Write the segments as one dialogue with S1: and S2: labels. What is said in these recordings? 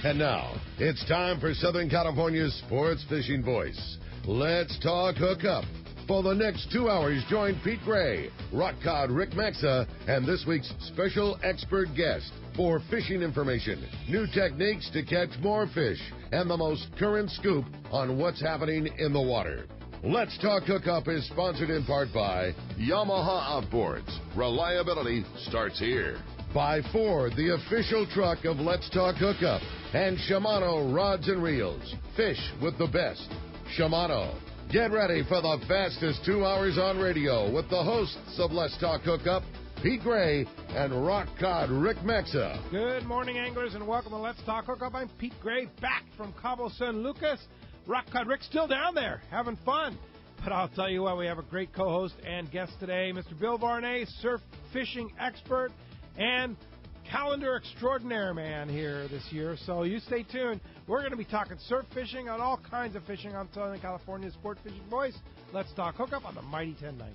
S1: And now, it's time for Southern California's sports fishing voice. Let's talk hookup. For the next 2 hours, join Pete Gray, rock cod Rick Maxa, and this week's special expert guest for fishing information, new techniques to catch more fish, and the most current scoop on what's happening in the water. Let's Talk Hookup is sponsored in part by Yamaha Outboards. Reliability starts here. By Ford, the official truck of Let's Talk Hookup. And Shimano Rods and Reels. Fish with the best. Shimano. Get ready for the fastest 2 hours on radio with the hosts of Let's Talk Hookup, Pete Gray and rock cod Rick Maxa.
S2: Good morning, anglers, and welcome to Let's Talk Hookup. I'm Pete Gray, back from Cabo San Lucas. Rock cod Rick still down there, having fun. But I'll tell you what, we have a great co-host and guest today, Mr. Bill Varney, surf fishing expert and calendar extraordinaire man here this year. So you stay tuned. We're going to be talking surf fishing on all kinds of fishing on Southern California's Sport Fishing Voice. Let's Talk Hookup on the Mighty 1090.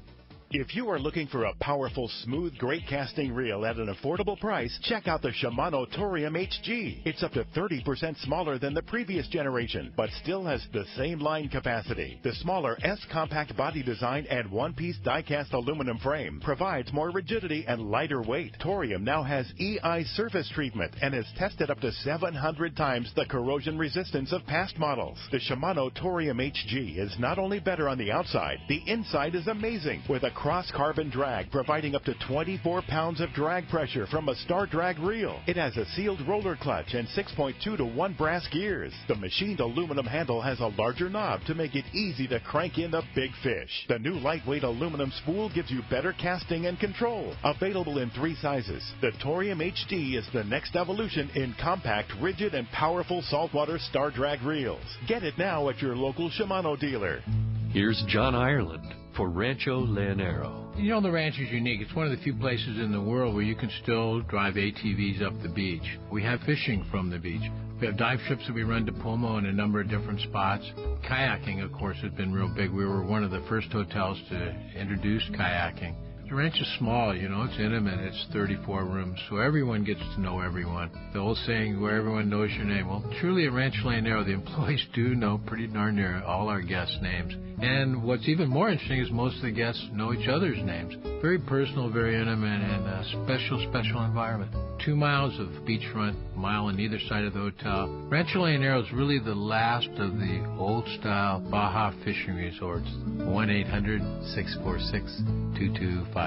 S3: If you are looking for a powerful, smooth, great casting reel at an affordable price, check out the Shimano Torium HG. It's up to 30% smaller than the previous generation, but still has the same line capacity. The smaller S-compact body design and one-piece die-cast aluminum frame provides more rigidity and lighter weight. Torium now has EI surface treatment and is tested up to 700 times the corrosion resistance of past models. The Shimano Torium HG is not only better on the outside, the inside is amazing with a cross-carbon drag providing up to 24 pounds of drag pressure from a Star Drag reel. It has a sealed roller clutch and 6.2 to 1 brass gears. The machined aluminum handle has a larger knob to make it easy to crank in the big fish. The new lightweight aluminum spool gives you better casting and control. Available in 3 sizes, the Torium HD is the next evolution in compact, rigid, and powerful saltwater Star Drag reels. Get it now at your local Shimano dealer.
S4: Here's John Ireland for Rancho Leonero.
S5: You know, the ranch is unique. It's one of the few places in the world where you can still drive ATVs up the beach. We have fishing from the beach. We have dive trips that we run to Pomo in a number of different spots. Kayaking, of course, has been real big. We were one of the first hotels to introduce kayaking. The ranch is small, you know, it's intimate. It's 34 rooms, so everyone gets to know everyone. The old saying, where everyone knows your name. Well, truly at Rancho Leonero, the employees do know pretty darn near all our guests' names. And what's even more interesting is most of the guests know each other's names. Very personal, very intimate, and a special environment. 2 miles of beachfront, a mile on either side of the hotel. Rancho Leonero is really the last of the old-style Baja fishing resorts. 1-800-646-2252.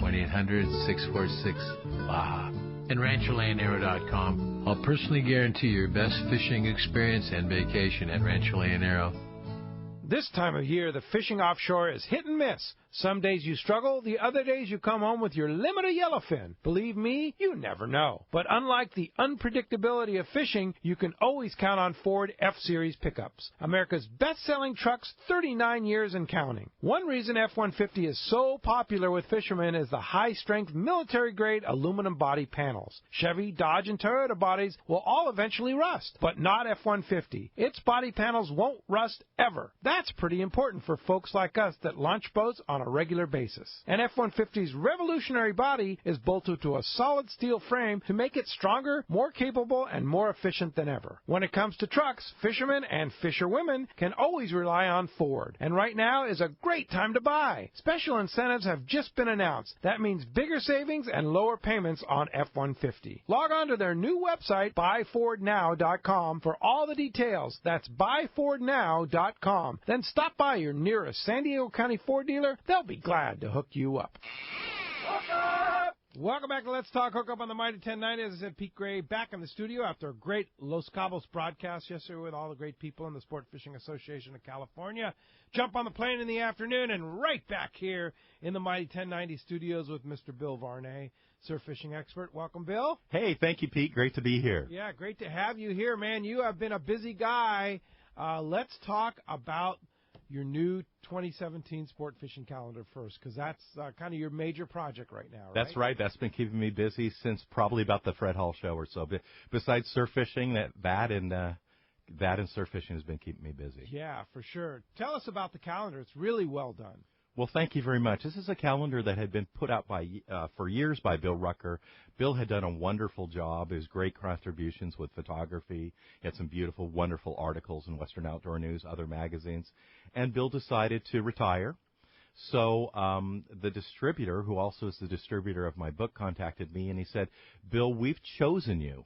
S5: 1-800-646-BAJA. And RanchoLeonero.com. I'll personally guarantee your best fishing experience and vacation at Rancho Leonero.
S2: This time of year, the fishing offshore is hit and miss. Some days you struggle, the other days you come home with your limit of yellowfin. Believe me, you never know. But unlike the unpredictability of fishing, you can always count on Ford F-Series pickups. America's best-selling trucks, 39 years and counting. One reason F-150 is so popular with fishermen is the high-strength military-grade aluminum body panels. Chevy, Dodge, and Toyota bodies will all eventually rust, but not F-150. Its body panels won't rust ever. That's pretty important for folks like us that launch boats on a regular basis. And F-150's revolutionary body is bolted to a solid steel frame to make it stronger, more capable, and more efficient than ever. When it comes to trucks, fishermen and fisherwomen can always rely on Ford. And right now is a great time to buy. Special incentives have just been announced. That means bigger savings and lower payments on F-150. Log on to their new website, buyfordnow.com, for all the details. That's buyfordnow.com. Then stop by your nearest San Diego County Ford dealer. They'll be glad to hook you up. Welcome back to Let's Talk Hookup on the Mighty 1090. As I said, Pete Gray back in the studio after a great Los Cabos broadcast yesterday with all the great people in the Sport Fishing Association of California. Jump on the plane in the afternoon and right back here in the Mighty 1090 studios with Mr. Bill Varney, surf fishing expert. Welcome, Bill.
S6: Hey, thank you, Pete. Great to be here.
S2: Yeah, great to have you here, man. You have been a busy guy. Let's talk about your new 2017 sport fishing calendar first, because that's kind of your major project right now, right?
S6: That's right. That's been keeping me busy since probably about the Fred Hall show or so. But besides surf fishing, that and surf fishing has been keeping me busy.
S2: Yeah, for sure. Tell us about the calendar. It's really well done.
S6: Well, thank you very much. This is a calendar that had been put out for years by Bill Rucker. Bill had done a wonderful job. His great contributions with photography. He had some beautiful, wonderful articles in Western Outdoor News, other magazines. And Bill decided to retire. So the distributor, who also is the distributor of my book, contacted me, and he said, Bill, we've chosen you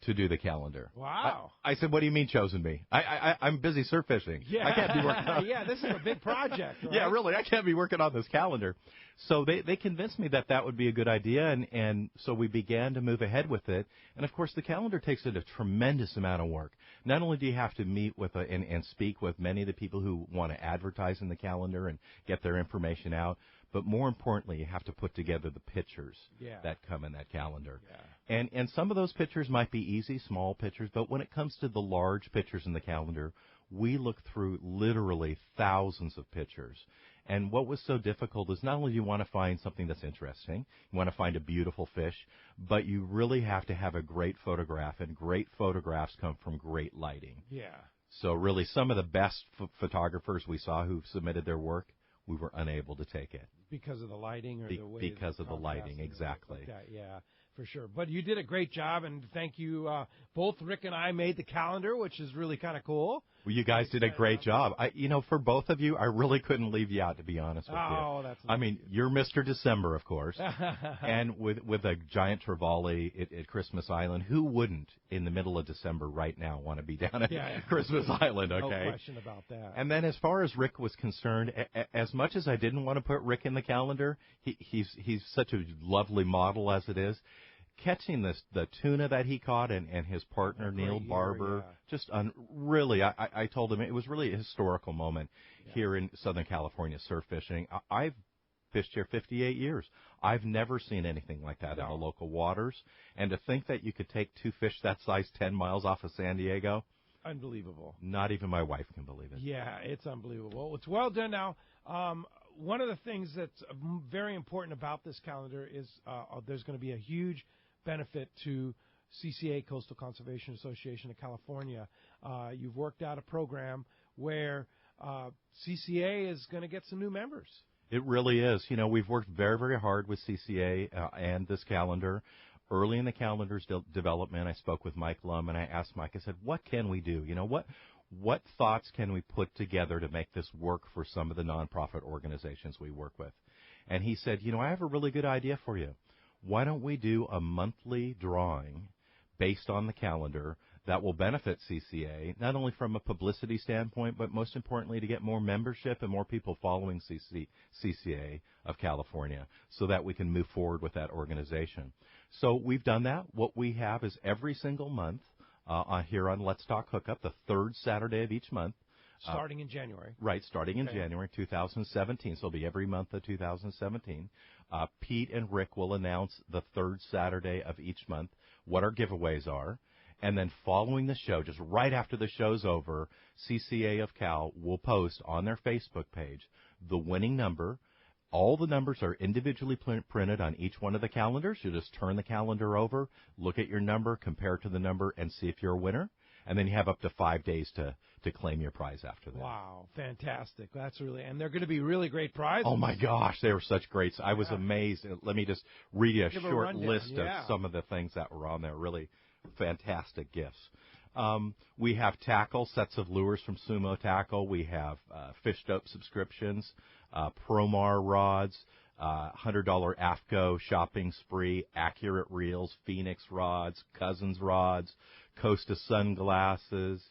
S6: to do the calendar.
S2: Wow.
S6: I said, what do you mean chosen me? I'm busy surf fishing.
S2: Yeah.
S6: I can't be working on
S2: Yeah, this is a big project, right?
S6: Yeah, really, I can't be working on this calendar. So they convinced me that would be a good idea, and so we began to move ahead with it. And, of course, the calendar takes a tremendous amount of work. Not only do you have to meet with and speak with many of the people who want to advertise in the calendar and get their information out, but more importantly, you have to put together the pictures that come in that calendar. Yeah. And some of those pictures might be easy, small pictures, but when it comes to the large pictures in the calendar, we look through literally thousands of pictures. And what was so difficult is not only do you want to find something that's interesting, you want to find a beautiful fish, but you really have to have a great photograph, and great photographs come from great lighting.
S2: Yeah.
S6: So really, some of the best photographers we saw who submitted their work, we were unable to take it.
S2: Because of the lighting or the way
S6: because of the lighting, exactly.
S2: Like that. Yeah, for sure. But you did a great job, and thank you. Both Rick and I made the calendar, which is really kind of cool.
S6: Well, you guys did a great job. For both of you, I really couldn't leave you out, to be honest with you.
S2: Oh, that's nice.
S6: I mean, you're Mr. December, of course, and with a giant trevally at Christmas Island. Who wouldn't, in the middle of December right now, want to be down at Christmas Island, okay?
S2: No question about that.
S6: And then as far as Rick was concerned, as much as I didn't want to put Rick in the calendar, he's such a lovely model as it is. Catching the tuna that he caught and his partner, Neil Barber, just really, I told him it was really a historical moment here in Southern California surf fishing. I've fished here 58 years. I've never seen anything like that in the local waters. And to think that you could take two fish that size 10 miles off of San Diego,
S2: unbelievable.
S6: Not even my wife can believe it.
S2: Yeah, it's unbelievable. It's well done now. One of the things that's very important about this calendar is there's going to be a huge benefit to CCA, Coastal Conservation Association of California. You've worked out a program where CCA is going to get some new members.
S6: It really is. We've worked very, very hard with CCA and this calendar. Early in the calendar's development, I spoke with Mike Lum, and I asked Mike, I said, what can we do? What thoughts can we put together to make this work for some of the nonprofit organizations we work with? And he said, I have a really good idea for you. Why don't we do a monthly drawing based on the calendar that will benefit CCA, not only from a publicity standpoint, but most importantly to get more membership and more people following CCA of California so that we can move forward with that organization. So we've done that. What we have is every single month here on Let's Talk Hookup, the third Saturday of each month.
S2: Starting in January.
S6: Right, starting in January 2017. So it'll be every month of 2017. Pete and Rick will announce the third Saturday of each month what our giveaways are. And then following the show, just right after the show's over, CCA of Cal will post on their Facebook page the winning number. All the numbers are individually printed on each one of the calendars. You just turn the calendar over, look at your number, compare it to the number, and see if you're a winner. And then you have up to 5 days to claim your prize after that.
S2: Wow, fantastic. That's and they're going to be really great prizes.
S6: Oh, my gosh, they were such great. I was amazed. Let me just read you a short list of some of the things that were on there. Really fantastic gifts. We have tackle, sets of lures from Sumo Tackle. We have Fish Dope subscriptions, Promar rods, $100 AFCO shopping spree, Accurate reels, Phoenix rods, Cousins rods, Costa sunglasses.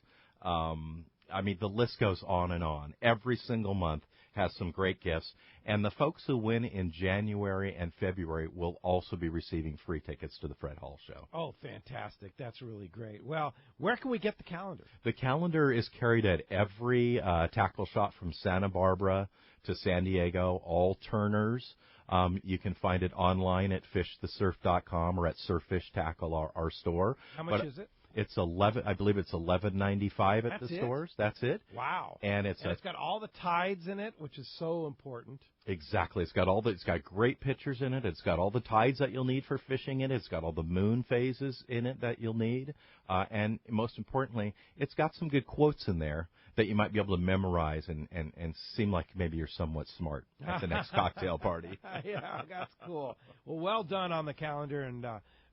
S6: The list goes on and on. Every single month has some great gifts. And the folks who win in January and February will also be receiving free tickets to the Fred Hall Show.
S2: Oh, fantastic. That's really great. Well, where can we get the calendar?
S6: The calendar is carried at every tackle shop from Santa Barbara to San Diego, all Turners. You can find it online at fishthesurf.com or at Surffish Tackle, our store.
S2: How much is it?
S6: It's I believe it's $11.95 at the stores. That's it.
S2: Wow.
S6: And it's
S2: got all the tides in it, which is so important.
S6: Exactly. It's got great pictures in it. It's got all the tides that you'll need for fishing in it. It's got all the moon phases in it that you'll need. And most importantly, it's got some good quotes in there that you might be able to memorize and seem like maybe you're somewhat smart at the next cocktail party.
S2: Yeah, that's cool. Well done on the calendar, and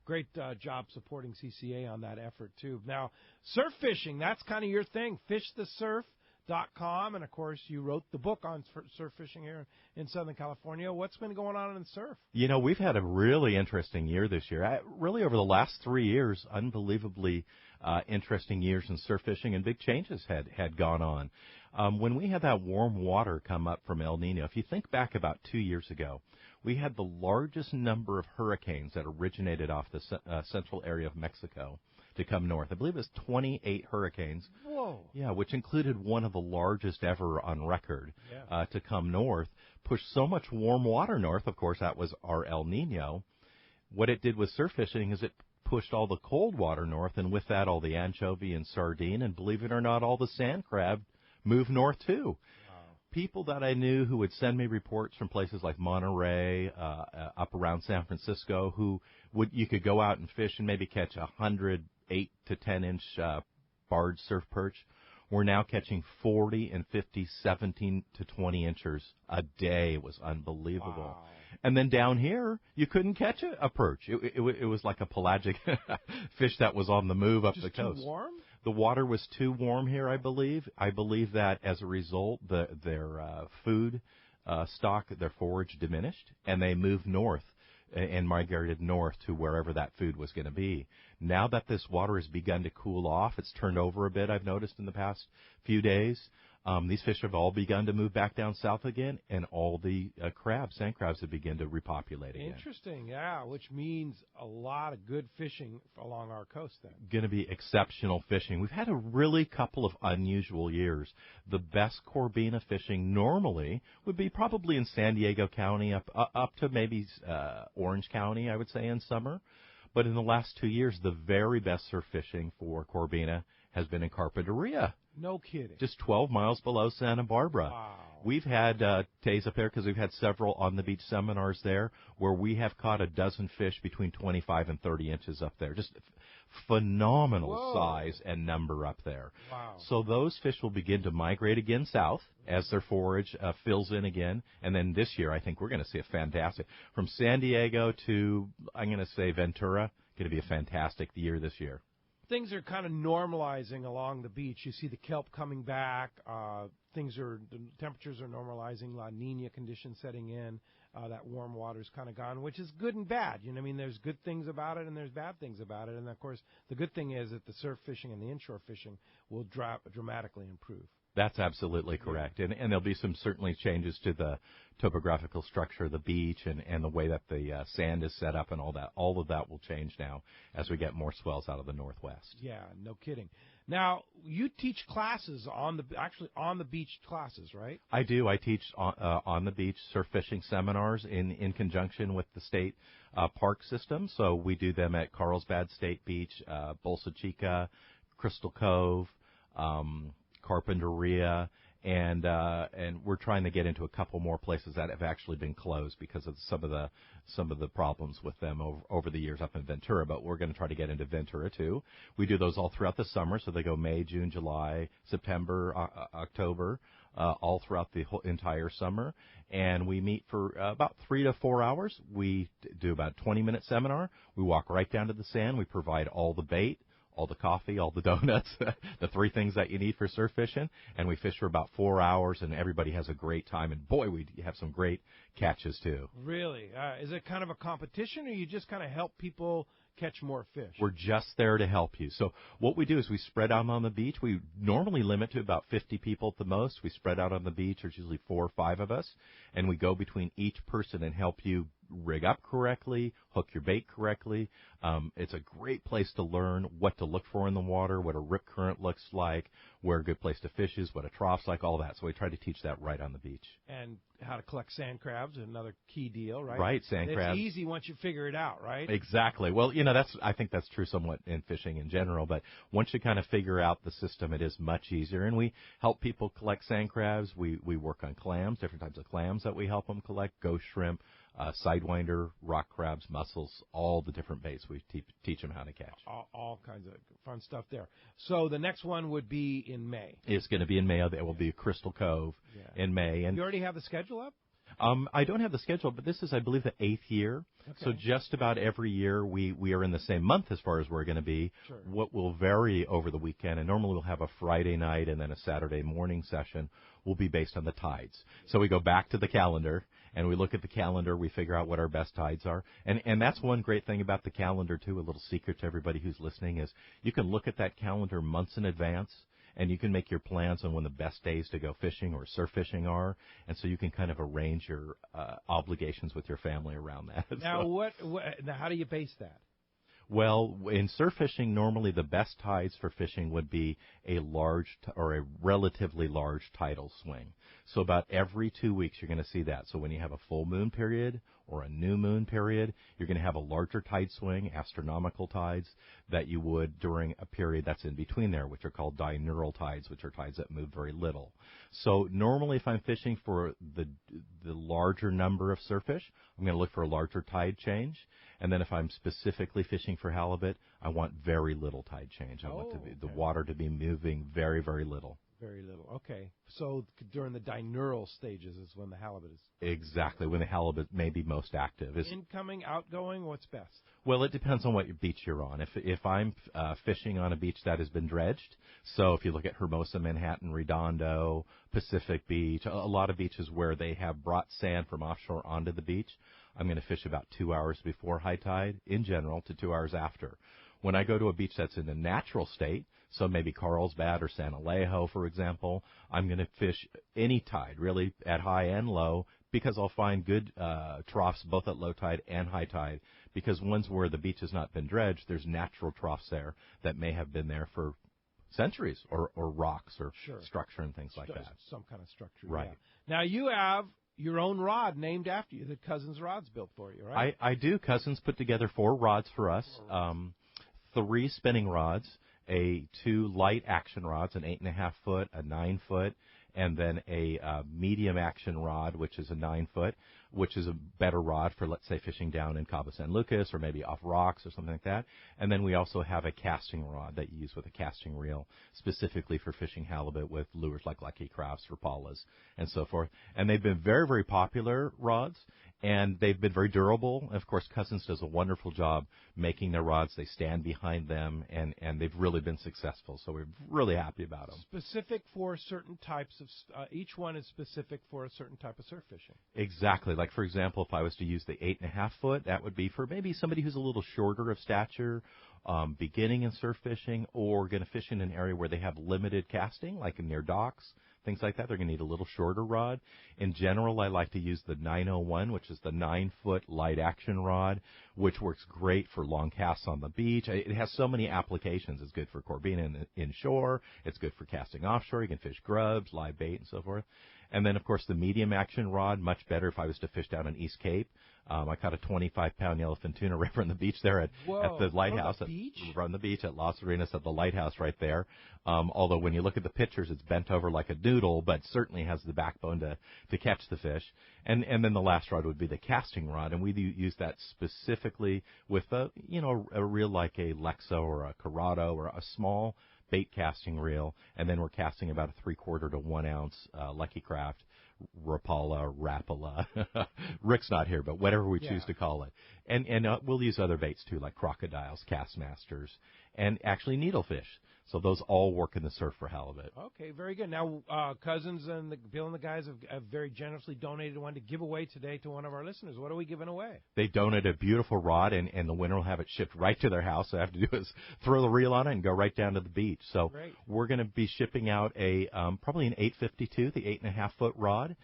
S2: great job supporting CCA on that effort, too. Now, surf fishing, that's kind of your thing, fishthesurf.com, and, of course, you wrote the book on surf fishing here in Southern California. What's been going on in surf?
S6: You know, we've had a really interesting year this year. Really, over the last 3 years, unbelievably interesting years in surf fishing, and big changes had gone on. When we had that warm water come up from El Nino, if you think back about 2 years ago, we had the largest number of hurricanes that originated off the central area of Mexico to come north. I believe it was 28 hurricanes.
S2: Whoa.
S6: Yeah, which included one of the largest ever on record to come north, pushed so much warm water north. Of course, that was our El Nino. What it did with surf fishing is it pushed all the cold water north, and with that, all the anchovy and sardine, and believe it or not, all the sand crab moved north, too. People that I knew who would send me reports from places like Monterey, up around San Francisco, you could go out and fish and maybe catch 100 8 to 10 inch barred surf perch. We're now catching 40 and 50, 17 to 20 inches a day. It was unbelievable.
S2: Wow.
S6: And then down here, you couldn't catch a perch. It was like a pelagic fish that was on the move up the coast.
S2: Just too warm?
S6: The water was too warm here, I believe. I believe that as a result, their food stock, their forage diminished, and they moved north and migrated north to wherever that food was going to be. Now that this water has begun to cool off, it's turned over a bit, I've noticed in the past few days. These fish have all begun to move back down south again, and all the sand crabs have begun to repopulate again.
S2: Interesting, yeah, which means a lot of good fishing along our coast then.
S6: Going to be exceptional fishing. We've had a really couple of unusual years. The best Corbina fishing normally would be probably in San Diego County up to maybe Orange County, I would say, in summer. But in the last 2 years, the very best surf fishing for Corbina has been in Carpinteria.
S2: No kidding.
S6: Just 12 miles below Santa Barbara.
S2: Wow.
S6: We've had days up there because we've had several on-the-beach seminars there where we have caught a dozen fish between 25 and 30 inches up there. Just phenomenal size and number up there.
S2: Wow.
S6: So those fish will begin to migrate again south as their forage fills in again. And then this year, I think we're going to see a fantastic, from San Diego to, I'm going to say Ventura, going to be a fantastic year this year.
S2: Things are kind of normalizing along the beach. You see the kelp coming back. The temperatures are normalizing. La Nina conditions setting in. That warm water's kind of gone, which is good and bad. You know, I mean, there's good things about it and there's bad things about it. And of course, the good thing is that the surf fishing and the inshore fishing will dramatically improve.
S6: That's absolutely correct. And there'll be some certainly changes to the topographical structure of the beach and the way that the sand is set up and all that. All of that will change now as we get more swells out of the northwest.
S2: Yeah, no kidding. Now, you teach classes on the beach classes, right?
S6: I do. I teach on the beach surf fishing seminars in conjunction with the state park system. So we do them at Carlsbad State Beach, Bolsa Chica, Crystal Cove, Carpinteria, and we're trying to get into a couple more places that have actually been closed because of some of the problems with them over the years up in Ventura. But we're going to try to get into Ventura too. We do those all throughout the summer, so they go May, June, July, September, October, all throughout the whole entire summer. And we meet for about 3 to 4 hours. We do about a 20-minute seminar. We walk right down to the sand. We provide all the bait, all the coffee, all the donuts, the 3 things that you need for surf fishing, and we fish for about 4 hours, and everybody has a great time, and boy, we have some great catches, too.
S2: Really? Is it kind of a competition, or you just kind of help people catch more fish?
S6: We're just there to help you. So what we do is we spread out on the beach. We normally limit to about 50 people at the most. We spread out on the beach. There's usually 4 or 5 of us, and we go between each person and help you rig up correctly, hook your bait correctly. It's a great place to learn what to look for in the water, what a rip current looks like, where a good place to fish is, what a trough's like, all that. So we try to teach that right on the beach.
S2: And how to collect sand crabs, another key deal, right?
S6: Right, sand crabs.
S2: It's easy once you figure it out, right?
S6: Exactly. Well, I think that's true somewhat in fishing in general, but once you kind of figure out the system, it is much easier. And we help people collect sand crabs. We work on clams, different types of clams that we help them collect, ghost shrimp, sidewinder, rock crabs, mussels, all the different baits we teach them how to catch.
S2: All kinds of fun stuff there. So the next one would be in May.
S6: It's going to be in May. There will be Crystal Cove in May. And
S2: you already have the schedule up?
S6: I don't have the schedule, but this is, I believe, the 8th year. Okay. So just about every year we are in the same month as far as we're going to be.
S2: Sure.
S6: What will vary over the weekend, and normally we'll have a Friday night and then a Saturday morning session, will be based on the tides. So we go back to the calendar, and we look at the calendar. We figure out what our best tides are. And that's one great thing about the calendar, too, a little secret to everybody who's listening, is you can look at that calendar months in advance, and you can make your plans on when the best days to go fishing or surf fishing are, and so you can kind of arrange your obligations with your family around that.
S2: Now, now how do you base that?
S6: Well, in surf fishing, normally the best tides for fishing would be a large or a relatively large tidal swing. So about every 2 weeks you're going to see that. So when you have a full moon period or a new moon period, you're going to have a larger tide swing, astronomical tides, that you would during a period that's in between there, which are called diurnal tides, which are tides that move very little. So normally if I'm fishing for the larger number of surffish, I'm going to look for a larger tide change. And then if I'm specifically fishing for halibut, I want very little tide change. I want the water to be moving very, very little.
S2: Very little. Okay. So during the diurnal stages is when the halibut is.
S6: Exactly, when the halibut may be most active.
S2: Incoming, outgoing, what's best?
S6: Well, it depends on what beach you're on. If I'm fishing on a beach that has been dredged, so if you look at Hermosa, Manhattan, Redondo, Pacific Beach, a lot of beaches where they have brought sand from offshore onto the beach, I'm going to fish about 2 hours before high tide, in general, to 2 hours after. When I go to a beach that's in a natural state, so maybe Carlsbad or San Alejo, for example, I'm going to fish any tide, really, at high and low, because I'll find good troughs both at low tide and high tide, because ones where the beach has not been dredged, there's natural troughs there that may have been there for centuries, or rocks or structure and things like that.
S2: Some kind of structure.
S6: Right.
S2: Yeah. Now, you have your own rod named after you that Cousins Rod's built for you, right?
S6: I do. Cousins put together 4 rods for us, 3 spinning rods, 2 light action rods, an 8.5 foot, a 9 foot, and then a medium action rod, which is a 9 foot, which is a better rod for, let's say, fishing down in Cabo San Lucas or maybe off rocks or something like that. And then we also have a casting rod that you use with a casting reel, specifically for fishing halibut with lures like Lucky Crafts, Rapalas, and so forth. And they've been very, very popular rods, and they've been very durable. Of course, Cousins does a wonderful job making their rods. They stand behind them, and they've really been successful. So we're really happy about them.
S2: Specific for certain types of each one is specific for a certain type of surf fishing.
S6: Exactly. Like, for example, if I was to use the 8.5 foot, that would be for maybe somebody who's a little shorter of stature, beginning in surf fishing, or going to fish in an area where they have limited casting, like near docks, things like that. They're going to need a little shorter rod. In general, I like to use the 901, which is the 9-foot light action rod, which works great for long casts on the beach. It has so many applications. It's good for corbeing inshore. It's good for casting offshore. You can fish grubs, live bait, and so forth. And then, of course, the medium action rod, much better if I was to fish down in East Cape. I caught a 25-pound yellowfin tuna right from the beach there at the lighthouse. From the beach at Las Arenas at the lighthouse right there. Although when you look at the pictures, it's bent over like a doodle, but certainly has the backbone to catch the fish. And then the last rod would be the casting rod, and we use that specifically with a reel like a Lexo or a Corrado or a small bait casting reel, and then we're casting about a 3/4 to 1 ounce Lucky Craft, Rapala, Rapala. Rick's not here, but whatever we choose to call it. And we'll use other baits too, like crocodiles, Castmasters, and actually needlefish. So those all work in the surf for halibut.
S2: Okay, very good. Now, Cousins and Bill and the guys have very generously donated one to give away today to one of our listeners. What are we giving away?
S6: They donated a beautiful rod, and the winner will have it shipped right to their house. So all I have to do is throw the reel on it and go right down to the beach. So we're going to be shipping out probably an 852, the 8.5-foot rod,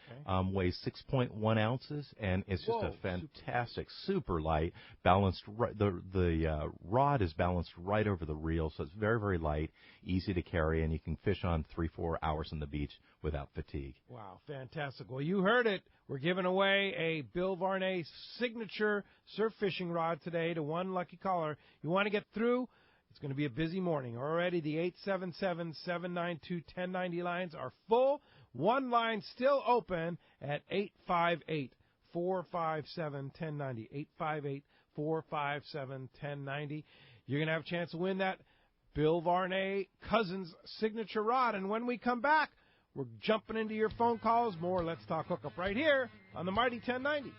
S6: weighs 6.1 ounces, and it's just a fantastic, super light, balanced. The rod is balanced right over the reel, so it's very, very light, easy to carry, and you can fish on 3-4 hours on the beach without fatigue.
S2: Wow, fantastic. Well, you heard it. We're giving away a Bill Varney signature surf fishing rod today to one lucky caller. You want to get through? It's going to be a busy morning. Already the 877-792-1090 lines are full. One line still open at 858-4 858-457-1090. 858-457-1090. You're going to have a chance to win that Bill Varney Cousins signature rod. And when we come back, we're jumping into your phone calls. More Let's Talk Hookup right here on the Mighty 1090.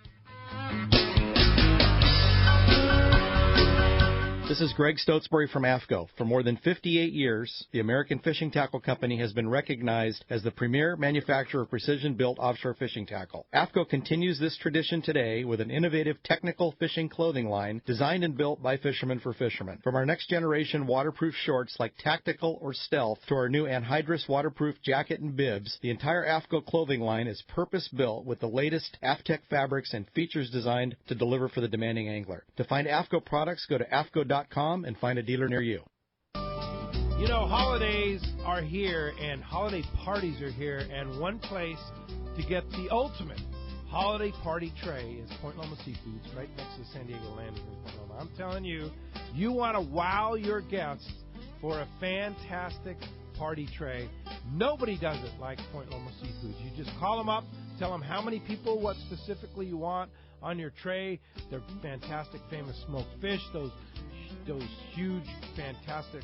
S7: This is Greg Stotesbury from AFCO. For more than 58 years, the American Fishing Tackle Company has been recognized as the premier manufacturer of precision-built offshore fishing tackle. AFCO continues this tradition today with an innovative technical fishing clothing line designed and built by fishermen for fishermen. From our next-generation waterproof shorts like Tactical or Stealth to our new anhydrous waterproof jacket and bibs, the entire AFCO clothing line is purpose-built with the latest AFTEC fabrics and features designed to deliver for the demanding angler. To find AFCO products, go to AFCO.com and find a dealer near you.
S2: You know, holidays are here and holiday parties are here, and one place to get the ultimate holiday party tray is Point Loma Seafoods, right next to the San Diego Landing in Point Loma. I'm telling you, you want to wow your guests for a fantastic party tray. Nobody does it like Point Loma Seafoods. You just call them up, tell them how many people, what specifically you want on your tray. They're fantastic, famous smoked fish, those huge, fantastic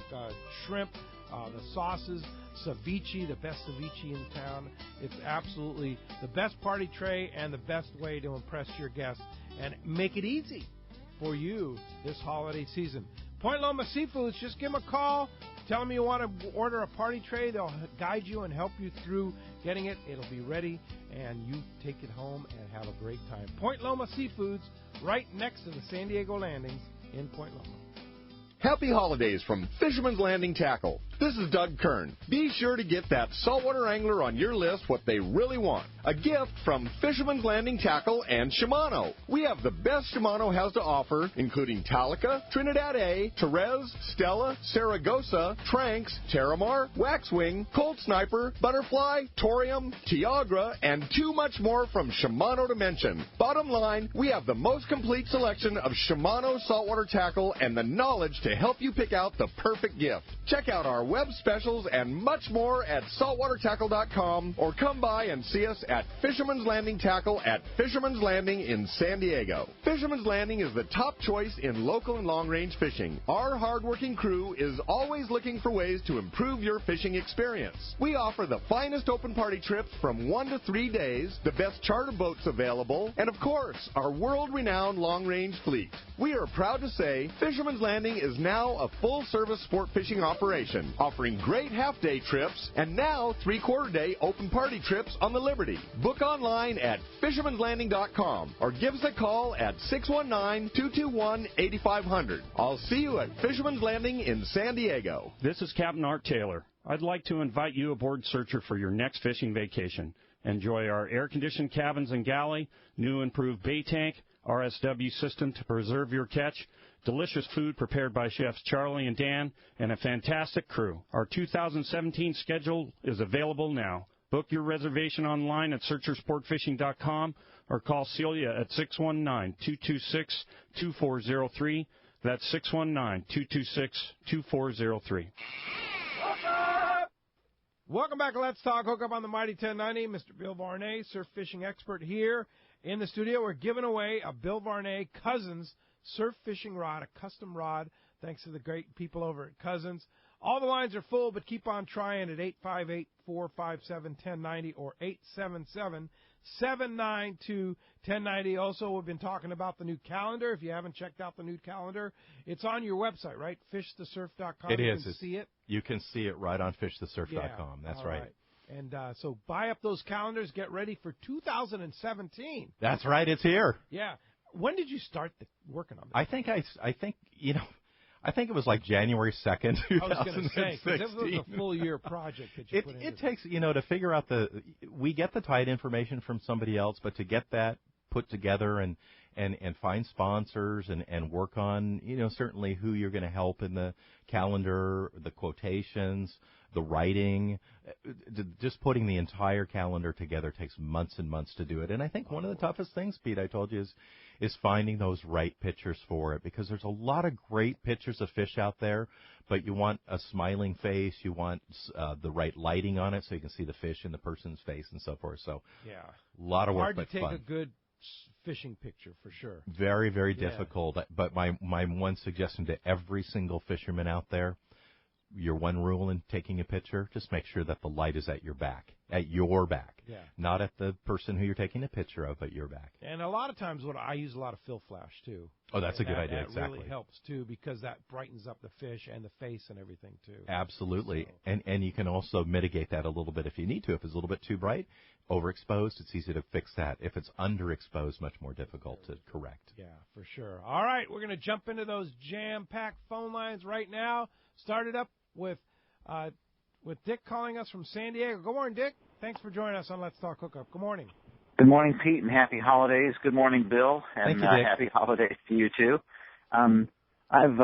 S2: shrimp, the sauces, ceviche, the best ceviche in town. It's absolutely the best party tray and the best way to impress your guests and make it easy for you this holiday season. Point Loma Seafoods, just give them a call. Tell them you want to order a party tray. They'll guide you and help you through getting it. It'll be ready, and you take it home and have a great time. Point Loma Seafoods, right next to the San Diego Landings in Point Loma.
S8: Happy holidays from Fisherman's Landing Tackle. This is Doug Kern. Be sure to get that saltwater angler on your list what they really want. A gift from Fisherman's Landing Tackle and Shimano. We have the best Shimano has to offer, including Talica, Trinidad A, Therese, Stella, Saragossa, Tranx, Terramar, Waxwing, Cold Sniper, Butterfly, Torium, Tiagra, and too much more from Shimano to mention. Bottom line, we have the most complete selection of Shimano saltwater tackle and the knowledge to help you pick out the perfect gift. Check out our web specials and much more at saltwatertackle.com or come by and see us at Fisherman's Landing Tackle at Fisherman's Landing in San Diego. Fisherman's Landing is the top choice in local and long-range fishing. Our hard-working crew is always looking for ways to improve your fishing experience. We offer the finest open party trips from 1 to 3 days, the best charter boats available, and of course, our world-renowned long-range fleet. We are proud to say Fisherman's Landing is now a full-service sport fishing operation, offering great half-day trips and now 3/4-day open party trips on the Liberty. Book online at fishermanslanding.com or give us a call at 619-221-8500. I'll see you at Fisherman's Landing in San Diego.
S9: This is Captain Art Taylor. I'd like to invite you aboard Searcher for your next fishing vacation. Enjoy our air-conditioned cabins and galley, new improved bait tank, RSW system to preserve your catch, delicious food prepared by chefs Charlie and Dan, and a fantastic crew. Our 2017 schedule is available now. Book your reservation online at searchersportfishing.com or call Celia at 619-226-2403. That's 619-226-2403.
S2: Welcome back to Let's Talk Hookup on the Mighty 1090. Mr. Bill Varney, surf fishing expert here in the studio. We're giving away a Bill Varney Cousins surf fishing rod, a custom rod, thanks to the great people over at Cousins. All the lines are full, but keep on trying at 858-457-1090 or 877-792-1090. Also, we've been talking about the new calendar. If you haven't checked out the new calendar, it's on your website, right? FishTheSurf.com.
S6: It is.
S2: You can see it.
S6: You can see it right on FishTheSurf.com.
S2: Yeah,
S6: That's right.
S2: And so buy up those calendars. Get ready for 2017.
S6: That's right. It's here.
S2: Yeah. When did you start working on this?
S6: I think it was like January 2nd, 2016.
S2: I was going to say, because this was a full year project that you put into
S6: it takes, to figure out we get the tide information from somebody else, but to get that put together and find sponsors and work on, certainly who you're going to help in the calendar, the quotations, the writing, just putting the entire calendar together takes months and months to do it. And I think one of the toughest things, Pete, I told you, is finding those right pictures for it, because there's a lot of great pictures of fish out there, but you want a smiling face, you want the right lighting on it so you can see the fish in the person's face and so forth. So
S2: yeah,
S6: a lot of work,
S2: hard
S6: but
S2: to take
S6: fun.
S2: a good fishing picture for sure.
S6: Very, very difficult. But my one suggestion to every single fisherman out there, your one rule in taking a picture, just make sure that the light is at your back.
S2: Yeah.
S6: Not at the person who you're taking a picture of, but your back.
S2: And a lot of times I use a lot of fill flash, too.
S6: Oh, that's a good idea,
S2: that
S6: exactly.
S2: really helps, too, because that brightens up the fish and the face and everything, too.
S6: Absolutely.
S2: So.
S6: And you can also mitigate that a little bit if you need to. If it's a little bit too bright, overexposed, it's easy to fix that. If it's underexposed, much more difficult to correct.
S2: Yeah, for sure. All right, we're going to jump into those jam-packed phone lines right now. Start it up with Dick calling us from San Diego. Good morning, Dick. Thanks for joining us on Let's Talk Hookup. Good morning.
S10: Good morning, Pete, and happy holidays. Good morning, Bill, and
S6: Thank you, Dick.
S10: happy holidays to you, too. I've,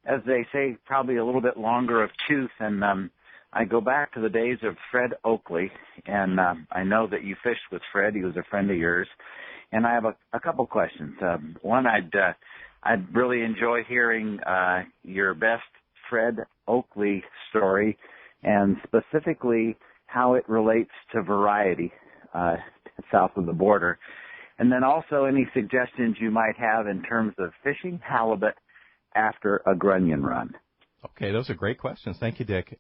S10: as they say, probably a little bit longer of tooth, and I go back to the days of Fred Oakley, and I know that you fished with Fred. He was a friend of yours, and I have a couple questions. One, I'd really enjoy hearing your best Fred Oakley story, and specifically how it relates to variety south of the border. And then also any suggestions you might have in terms of fishing halibut after a grunion run.
S6: Okay, those are great questions. Thank you, Dick.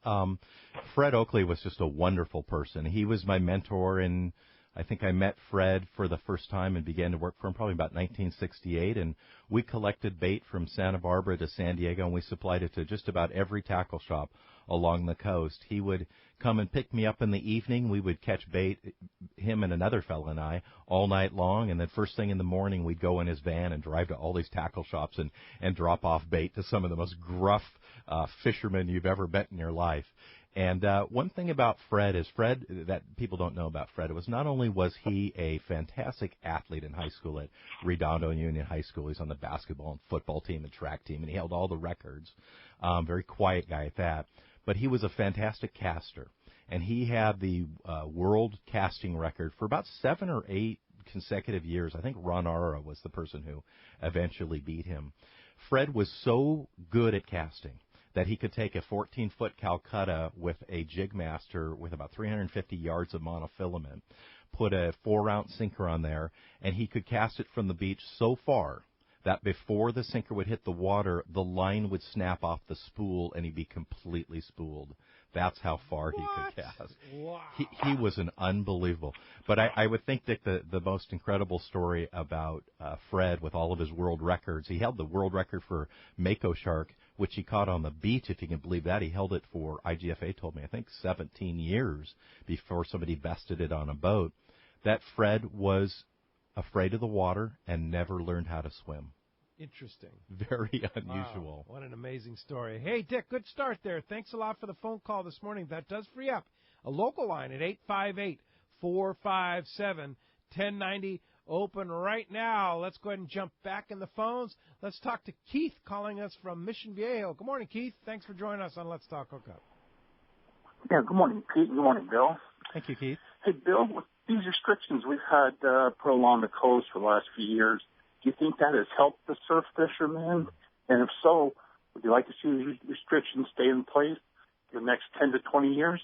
S6: Fred Oakley was just a wonderful person. He was my mentor, and I think I met Fred for the first time and began to work for him probably about 1968, and we collected bait from Santa Barbara to San Diego, and we supplied it to just about every tackle shop along the coast. He would come and pick me up in the evening. We would catch bait, him and another fellow and I, all night long, and then first thing in the morning we'd go in his van and drive to all these tackle shops and drop off bait to some of the most gruff fishermen you've ever met in your life. And one thing about Fred that people don't know about Fred, was not only was he a fantastic athlete in high school at Redondo Union High School, he's on the basketball and football team and track team, and he held all the records. Very quiet guy at that. But he was a fantastic caster, and he had the world casting record for about 7 or 8 consecutive years. I think Ron Ara was the person who eventually beat him. Fred was so good at casting that he could take a 14-foot Calcutta with a jig master with about 350 yards of monofilament, put a 4-ounce sinker on there, and he could cast it from the beach so far that before the sinker would hit the water, the line would snap off the spool and he'd be completely spooled. That's how far he could cast.
S2: Wow.
S6: He was an unbelievable. But I would think that the most incredible story about Fred with all of his world records, he held the world record for mako shark, which he caught on the beach, if you can believe that. He held it for, IGFA told me, I think 17 years before somebody bested it on a boat. That Fred was afraid of the water and never learned how to swim.
S2: Interesting.
S6: Very unusual.
S2: Wow, what an amazing story. Hey, Dick, good start there. Thanks a lot for the phone call this morning. That does free up a local line at 858-457-1090. Open right now. Let's go ahead and jump back in the phones. Let's talk to Keith calling us from Mission Viejo. Good morning, Keith. Thanks for joining us on Let's Talk Hookup.
S11: Yeah, good morning, Pete. Good morning, Bill.
S6: Thank you, Keith.
S11: Hey, Bill, with these restrictions we've had put along the coast for the last few years, do you think that has helped the surf fishermen? And if so, would you like to see these restrictions stay in place for the next 10 to 20 years?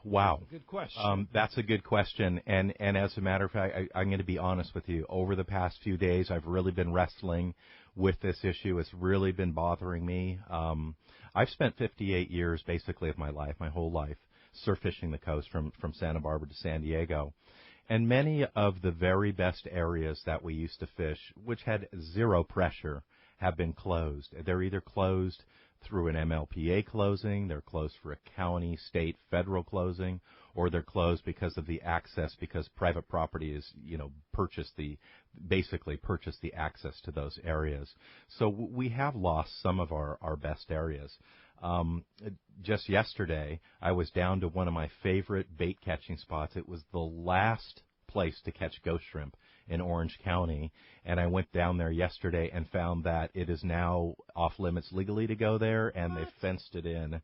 S6: Wow.
S2: Good question.
S6: That's a good question. And as a matter of fact, I'm going to be honest with you. Over the past few days, I've really been wrestling with this issue. It's really been bothering me. I've spent 58 years basically of my life, my whole life, surf fishing the coast from Santa Barbara to San Diego. And many of the very best areas that we used to fish, which had zero pressure, have been closed. They're either closed through an MLPA closing, they're closed for a county, state, federal closing, or they're closed because of the access, because private property is, basically purchased the access to those areas. So we have lost some of our best areas. Just yesterday, I was down to one of my favorite bait catching spots. It was the last place to catch ghost shrimp in Orange County, and I went down there yesterday and found that it is now off limits legally to go there, and they've fenced it in.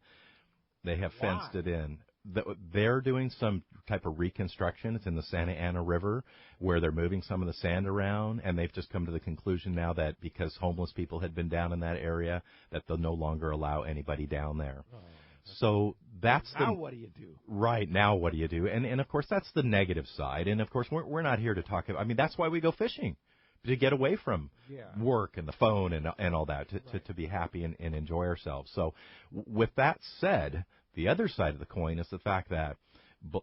S6: They have fenced it in. They're doing some type of reconstruction. It's in the Santa Ana River where they're moving some of the sand around, and they've just come to the conclusion now that because homeless people had been down in that area, that they'll no longer allow anybody down there. So that's
S2: now what do you do?
S6: Right, now what do you do? And of course, that's the negative side. And, of course, we're not here to talk about – I mean, that's why we go fishing, to get away from work and the phone and all that, to be happy and enjoy ourselves. So with that said, the other side of the coin is the fact that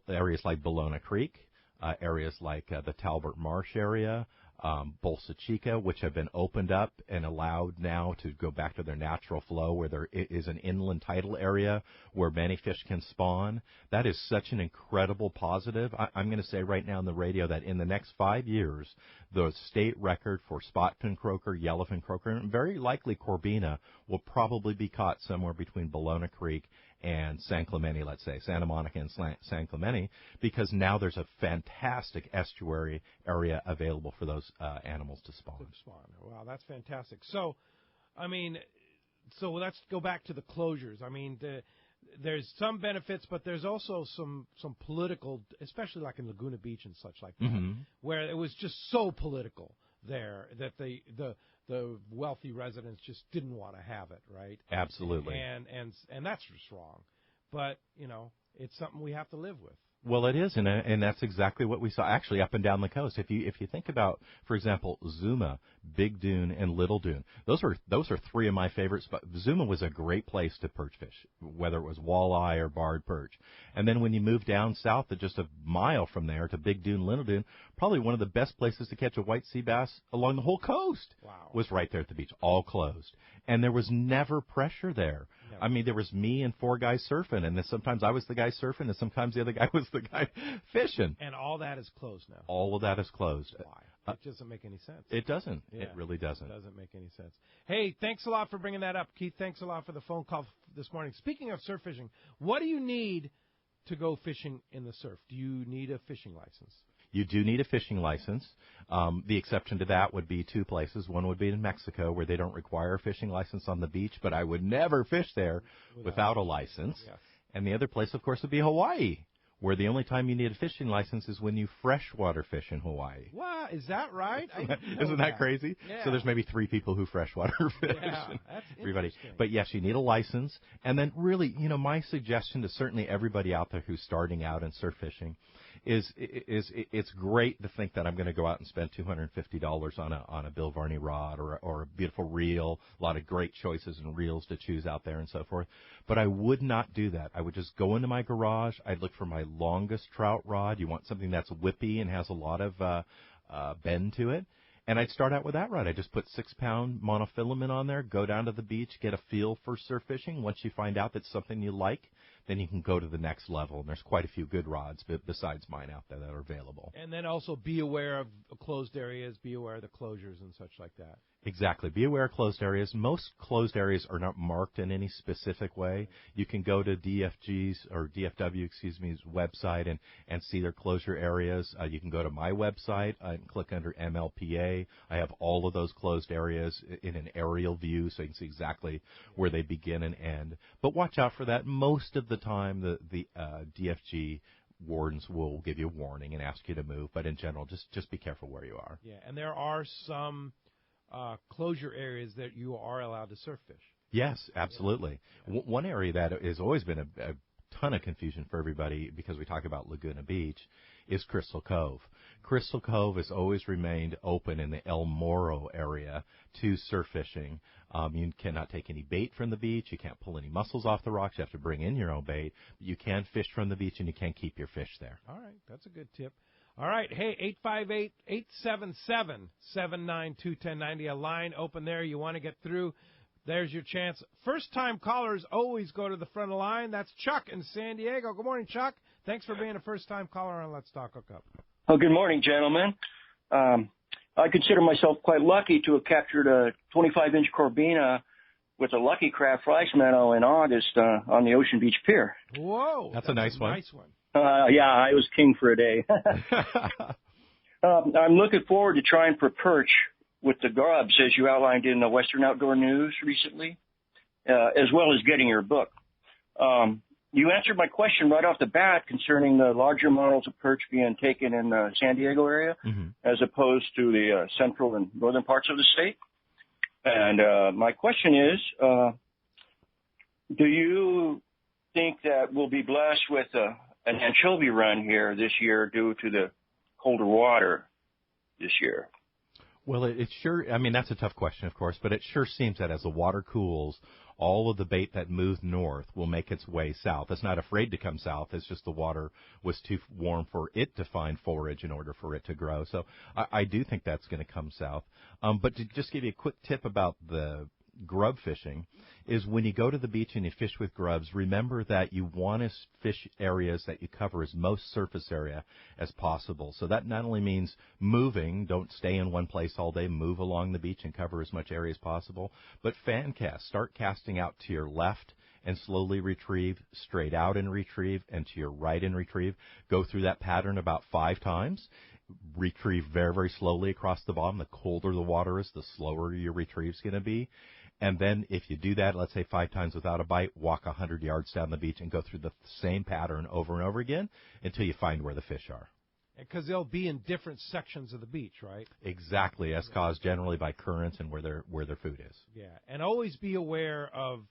S6: areas like Ballona Creek, areas like the Talbot Marsh area, Bolsa Chica, which have been opened up and allowed now to go back to their natural flow, where there is an inland tidal area where many fish can spawn. That is such an incredible positive. I'm going to say right now on the radio that in the next 5 years, the state record for spot-fin croaker, yellowfin croaker, and very likely corbina will probably be caught somewhere between Ballona Creek and San Clemente, let's say, Santa Monica and San Clemente, because now there's a fantastic estuary area available for those animals to spawn.
S2: Wow, that's fantastic. So, I mean, let's go back to the closures. I mean, there's some benefits, but there's also some political, especially like in Laguna Beach and such like that, where it was just so political there that the wealthy residents just didn't want to have it, right?
S6: Absolutely.
S2: And that's just wrong. But, it's something we have to live with.
S6: Well, it is, and that's exactly what we saw actually up and down the coast. If you think about, for example, Zuma, Big Dune, and Little Dune, those are three of my favorite spots. Zuma was a great place to perch fish, whether it was walleye or barred perch. And then when you move down south to just a mile from there to Big Dune, Little Dune, probably one of the best places to catch a white sea bass along the whole coast was right there at the beach, all closed. And there was never pressure there. No. I mean, there was me and four guys surfing, and then sometimes I was the guy surfing, and sometimes the other guy was the guy fishing.
S2: And all that is closed now.
S6: All of that is closed.
S2: Why? It doesn't make any sense.
S6: It doesn't.
S2: Yeah.
S6: It really doesn't.
S2: It doesn't make any sense. Hey, thanks a lot for bringing that up, Keith. Thanks a lot for the phone call this morning. Speaking of surf fishing, what do you need to go fishing in the surf? Do you need a fishing license?
S6: You do need a fishing license. The exception to that would be two places. One would be in Mexico, where they don't require a fishing license on the beach, but I would never fish there without a license. Yes. And the other place, of course, would be Hawaii, where the only time you need a fishing license is when you freshwater fish in Hawaii.
S2: Wow, is that right?
S6: Isn't that crazy?
S2: Yeah.
S6: So there's maybe three people who freshwater fish.
S2: Yeah, that's
S6: everybody. But yes, you need a license. And then really, my suggestion to certainly everybody out there who's starting out in surf fishing is it's great to think that I'm going to go out and spend $250 on a Bill Varney rod or a beautiful reel, a lot of great choices and reels to choose out there and so forth. But I would not do that. I would just go into my garage. I'd look for my longest trout rod. You want something that's whippy and has a lot of bend to it. And I'd start out with that rod. I just put 6-pound monofilament on there, go down to the beach, get a feel for surf fishing. Once you find out that's something you like, then you can go to the next level. And there's quite a few good rods besides mine out there that are available.
S2: And then also be aware of closed areas, be aware of the closures and such like that.
S6: Exactly. Be aware of closed areas. Most closed areas are not marked in any specific way. You can go to DFW's website and see their closure areas. You can go to my website and click under MLPA. I have all of those closed areas in an aerial view, so you can see exactly where they begin and end. But watch out for that. Most of the time, the DFG wardens will give you a warning and ask you to move. But in general, just be careful where you are.
S2: Yeah, and there are some closure areas that you are allowed to surf fish.
S6: Yes, absolutely. Yeah. One area that has always been a ton of confusion for everybody, because we talk about Laguna Beach, is Crystal Cove. Crystal Cove has always remained open in the El Morro area to surf fishing. You cannot take any bait from the beach. You can't pull any mussels off the rocks. You have to bring in your own bait. You can fish from the beach, and you can keep your fish there.
S2: All right, that's a good tip. All right, hey, 858-877-792-1090, a line open there. You want to get through, there's your chance. First-time callers always go to the front of the line. That's Chuck in San Diego. Good morning, Chuck. Thanks for being a first-time caller on Let's Talk Hookup.
S12: Oh, good morning, gentlemen. I consider myself quite lucky to have captured a 25-inch corbina with a Lucky Craft rice minnow in August on the Ocean Beach Pier.
S2: Whoa,
S6: that's a nice one.
S2: Nice one.
S12: Yeah, I was king for a day. I'm looking forward to trying for perch with the grubs, as you outlined in the Western Outdoor News recently, as well as getting your book. You answered my question right off the bat concerning the larger models of perch being taken in the San Diego area, as opposed to the central and northern parts of the state. And my question is, do you think that we'll be blessed with an anchovy run here this year due to the colder water this year?
S6: Well, it sure, I mean, that's a tough question, of course, but it sure seems that as the water cools, all of the bait that moved north will make its way south. It's not afraid to come south. It's just the water was too warm for it to find forage in order for it to grow. So I do think that's going to come south. But to just give you a quick tip about the grub fishing is when you go to the beach and you fish with grubs, remember that you want to fish areas that you cover as most surface area as possible. So that not only means moving, don't stay in one place all day, move along the beach and cover as much area as possible, but fan cast. Start casting out to your left and slowly retrieve, straight out and retrieve, and to your right and retrieve. Go through that pattern about 5 times. Retrieve very, very slowly across the bottom. The colder the water is, the slower your retrieve's going to be. And then if you do that, let's say 5 times without a bite, walk 100 yards down the beach and go through the same pattern over and over again until you find where the fish are.
S2: Because they'll be in different sections of the beach, right?
S6: Exactly, as caused generally by currents and where their food is.
S2: Yeah, and always be aware of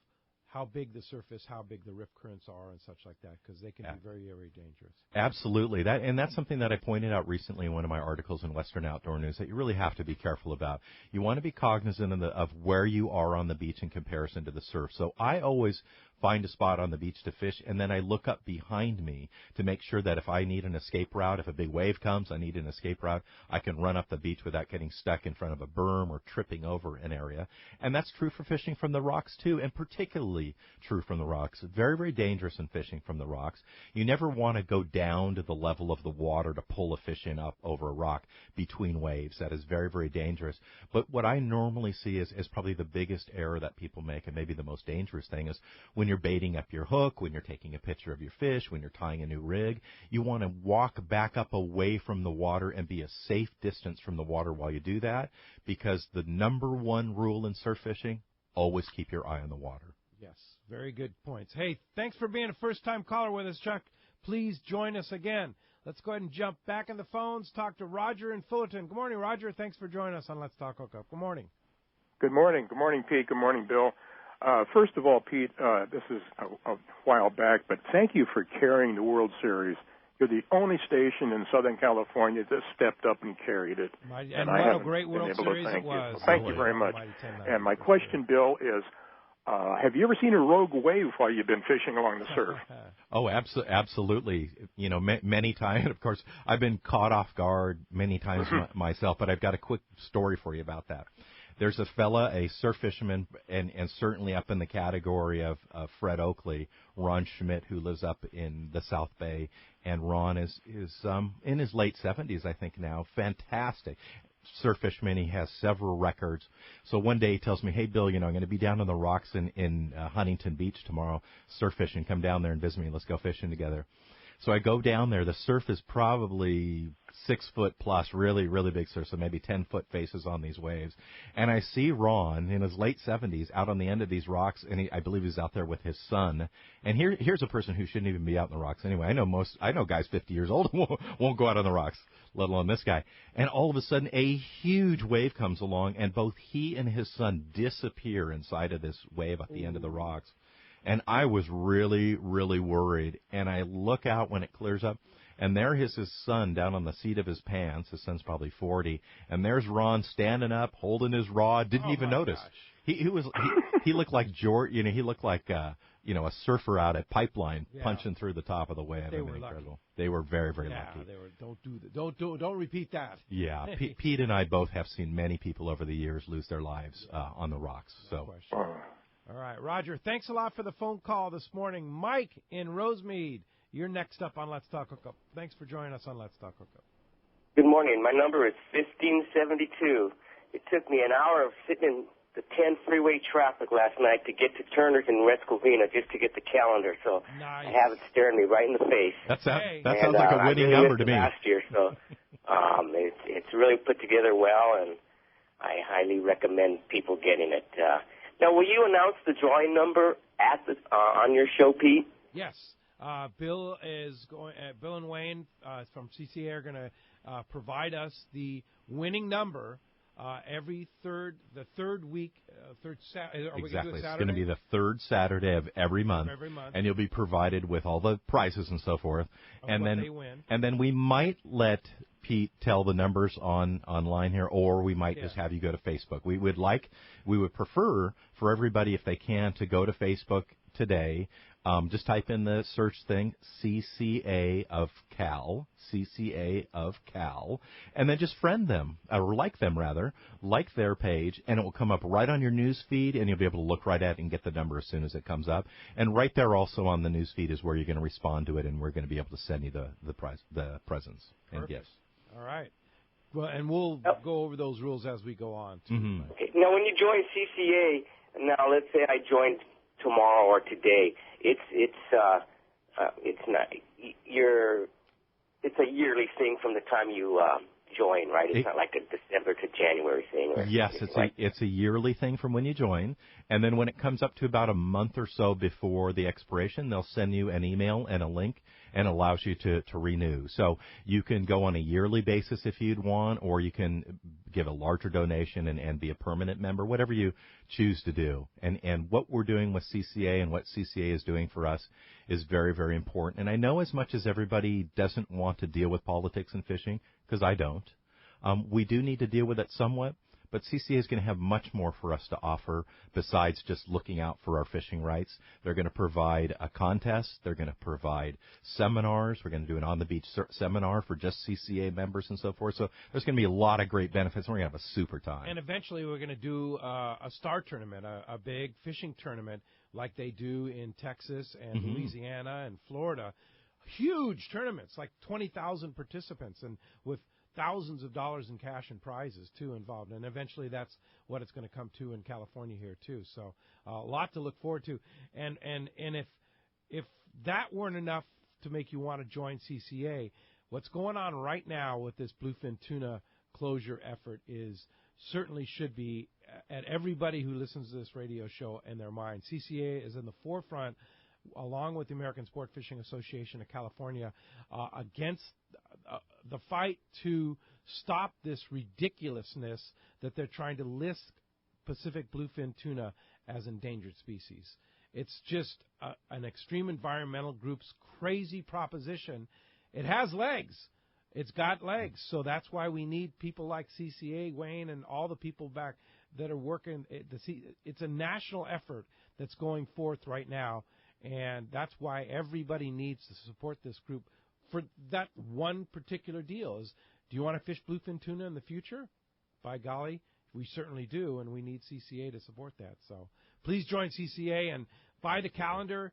S2: how big the surf is, how big the rip currents are and such like that, because they can be very, very dangerous.
S6: Absolutely. That's something that I pointed out recently in one of my articles in Western Outdoor News that you really have to be careful about. You want to be cognizant of where you are on the beach in comparison to the surf. So I always find a spot on the beach to fish, and then I look up behind me to make sure that if I need an escape route, if a big wave comes, I need an escape route, I can run up the beach without getting stuck in front of a berm or tripping over an area. And that's true for fishing from the rocks, too, and particularly true from the rocks. Very, very dangerous in fishing from the rocks. You never want to go down to the level of the water to pull a fish in up over a rock between waves. That is very, very dangerous. But what I normally see is probably the biggest error that people make, and maybe the most dangerous thing, is when you're baiting up your hook, when you're taking a picture of your fish, when you're tying a new rig, you want to walk back up away from the water and be a safe distance from the water while you do that, because the number one rule in surf fishing, always keep your eye on the water.
S2: Yes, very good points. Hey, thanks for being a first-time caller with us, Chuck. Please join us again. Let's go ahead and jump back in the phones, talk to Roger in Fullerton. Good morning, Roger. Thanks for joining us on Let's Talk Hookup. Good morning.
S13: Good morning. Good morning, Pete. Good morning, Bill. First of all, Pete, this is a while back, but thank you for carrying the World Series. You're the only station in Southern California that stepped up and carried it.
S2: And what a great World Series it was.
S13: So thank you very much. And my question, Bill, is have you ever seen a rogue wave while you've been fishing along the surf?
S6: Oh, absolutely. You know, many times. Of course, I've been caught off guard many times myself, but I've got a quick story for you about that. There's a fella, a surf fisherman, and certainly up in the category of Fred Oakley, Ron Schmidt, who lives up in the South Bay. And Ron is in his late 70s, I think now. Fantastic surf fisherman. He has several records. So one day he tells me, hey, Bill, I'm going to be down on the rocks in Huntington Beach tomorrow, surf fishing. Come down there and visit me. Let's go fishing together. So I go down there. The surf is probably 6 foot plus, really, really big surf, so maybe 10-foot faces on these waves. And I see Ron in his late 70s out on the end of these rocks, and I believe he's out there with his son. And here's a person who shouldn't even be out in the rocks anyway. I know guys 50 years old won't go out on the rocks, let alone this guy. And all of a sudden, a huge wave comes along, and both he and his son disappear inside of this wave at the end of the rocks. And I was really, really worried. And I look out when it clears up, and there is his son down on the seat of his pants. His son's probably 40. And there's Ron standing up, holding his rod. Didn't even notice. He looked like George. He looked like a surfer out at Pipeline punching through the top of the wave.
S2: They were lucky.
S6: They were very, very lucky.
S2: They were. Don't repeat that.
S6: Yeah, Pete and I both have seen many people over the years lose their lives on the rocks. So.
S2: All right, Roger, thanks a lot for the phone call this morning. Mike in Rosemead, you're next up on Let's Talk Hookup. Thanks for joining us on Let's Talk Hookup.
S14: Good morning. My number is 1572. It took me an hour of sitting in the 10 freeway traffic last night to get to Turner's in West Covina just to get the calendar, so I have it staring me right in the face.
S6: That sounds like a winning number to me.
S14: Last year, so it's really put together well, and I highly recommend people getting it. Now, will you announce the drawing number at on your show, Pete?
S2: Yes. Bill and Wayne from CCA are going to provide us the winning number every third week, third Saturday.
S6: Exactly.
S2: It's
S6: going to be the third Saturday of every month. And you'll be provided with all the prizes and so forth. And then we might let Pete tell the numbers online here, or we might just have you go to Facebook. We would prefer for everybody, if they can, to go to Facebook today. Just type in the search thing, CCA of Cal, and then just friend them, or like them rather, like their page, and it will come up right on your news feed, and you'll be able to look right at it and get the number as soon as it comes up. And right there also on the news feed is where you're going to respond to it, and we're going to be able to send you the presents and gifts.
S2: All right. Well, and we'll go over those rules as we go on, too.
S6: Mm-hmm.
S14: Okay. Now, when you join CCA, now let's say I joined tomorrow or today, it's a yearly thing from the time you join, right? It's not like a December to January thing.
S6: Yes, it's a yearly thing from when you join, and then when it comes up to about a month or so before the expiration, they'll send you an email and a link, and allows you to renew. So you can go on a yearly basis if you'd want, or you can give a larger donation and be a permanent member, whatever you choose to do. And what we're doing with CCA and what CCA is doing for us is very, very important. And I know as much as everybody doesn't want to deal with politics and fishing, because I don't, we do need to deal with it somewhat. But CCA is going to have much more for us to offer besides just looking out for our fishing rights. They're going to provide a contest. They're going to provide seminars. We're going to do an on-the-beach seminar for just CCA members and so forth. So there's going to be a lot of great benefits, and we're going to have a super time.
S2: And eventually we're going to do a star tournament, a big fishing tournament like they do in Texas and Louisiana and Florida. Huge tournaments, like 20,000 participants, and with thousands of dollars in cash and prizes, too, involved. And eventually that's what it's going to come to in California here, too. So a lot to look forward to. And if that weren't enough to make you want to join CCA, what's going on right now with this bluefin tuna closure effort certainly should be at everybody who listens to this radio show in their mind. CCA is in the forefront, along with the American Sport Fishing Association of California, against the fight to stop this ridiculousness that they're trying to list Pacific bluefin tuna as endangered species. It's just an extreme environmental group's crazy proposition. It has legs. It's got legs. So that's why we need people like CCA, Wayne, and all the people back that are working. It's a national effort that's going forth right now. And that's why everybody needs to support this group for that one particular deal. Do you want to fish bluefin tuna in the future? By golly, we certainly do, and we need CCA to support that. So please join CCA and buy the calendar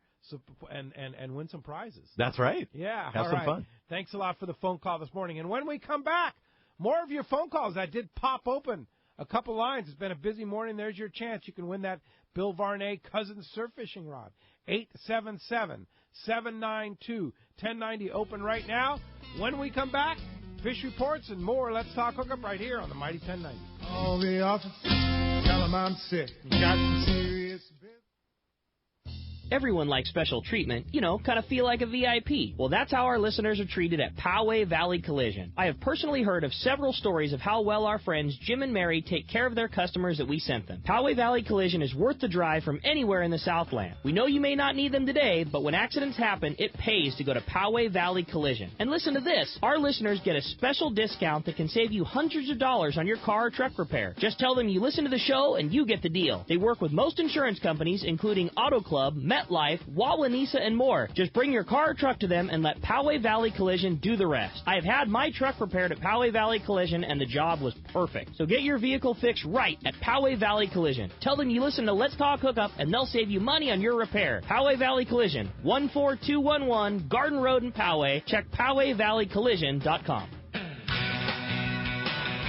S2: and win some prizes.
S6: That's right.
S2: Yeah.
S6: Have some fun.
S2: Thanks a lot for the phone call this morning. And when we come back, more of your phone calls. I did pop open a couple lines. It's been a busy morning. There's your chance. You can win that Bill Varney Cousins surf fishing rod. 877-792-1090 open right now. When we come back, fish reports and more. Let's talk hookup right here on the Mighty 1090.
S15: All the officers, tell them I'm sick. Got some serious business.
S16: Everyone likes special treatment, kind of feel like a VIP. Well, that's how our listeners are treated at Poway Valley Collision. I have personally heard of several stories of how well our friends Jim and Mary take care of their customers that we sent them. Poway Valley Collision is worth the drive from anywhere in the Southland. We know you may not need them today, but when accidents happen, it pays to go to Poway Valley Collision. And listen to this. Our listeners get a special discount that can save you hundreds of dollars on your car or truck repair. Just tell them you listen to the show and you get the deal. They work with most insurance companies, including Auto Club, MetLife, Wawanesa, and more. Just bring your car or truck to them and let Poway Valley Collision do the rest. I have had my truck repaired at Poway Valley Collision, and the job was perfect. So get your vehicle fixed right at Poway Valley Collision. Tell them you listen to Let's Talk Hookup, and they'll save you money on your repair. Poway Valley Collision, 14211 Garden Road in Poway. Check PowayValleyCollision.com.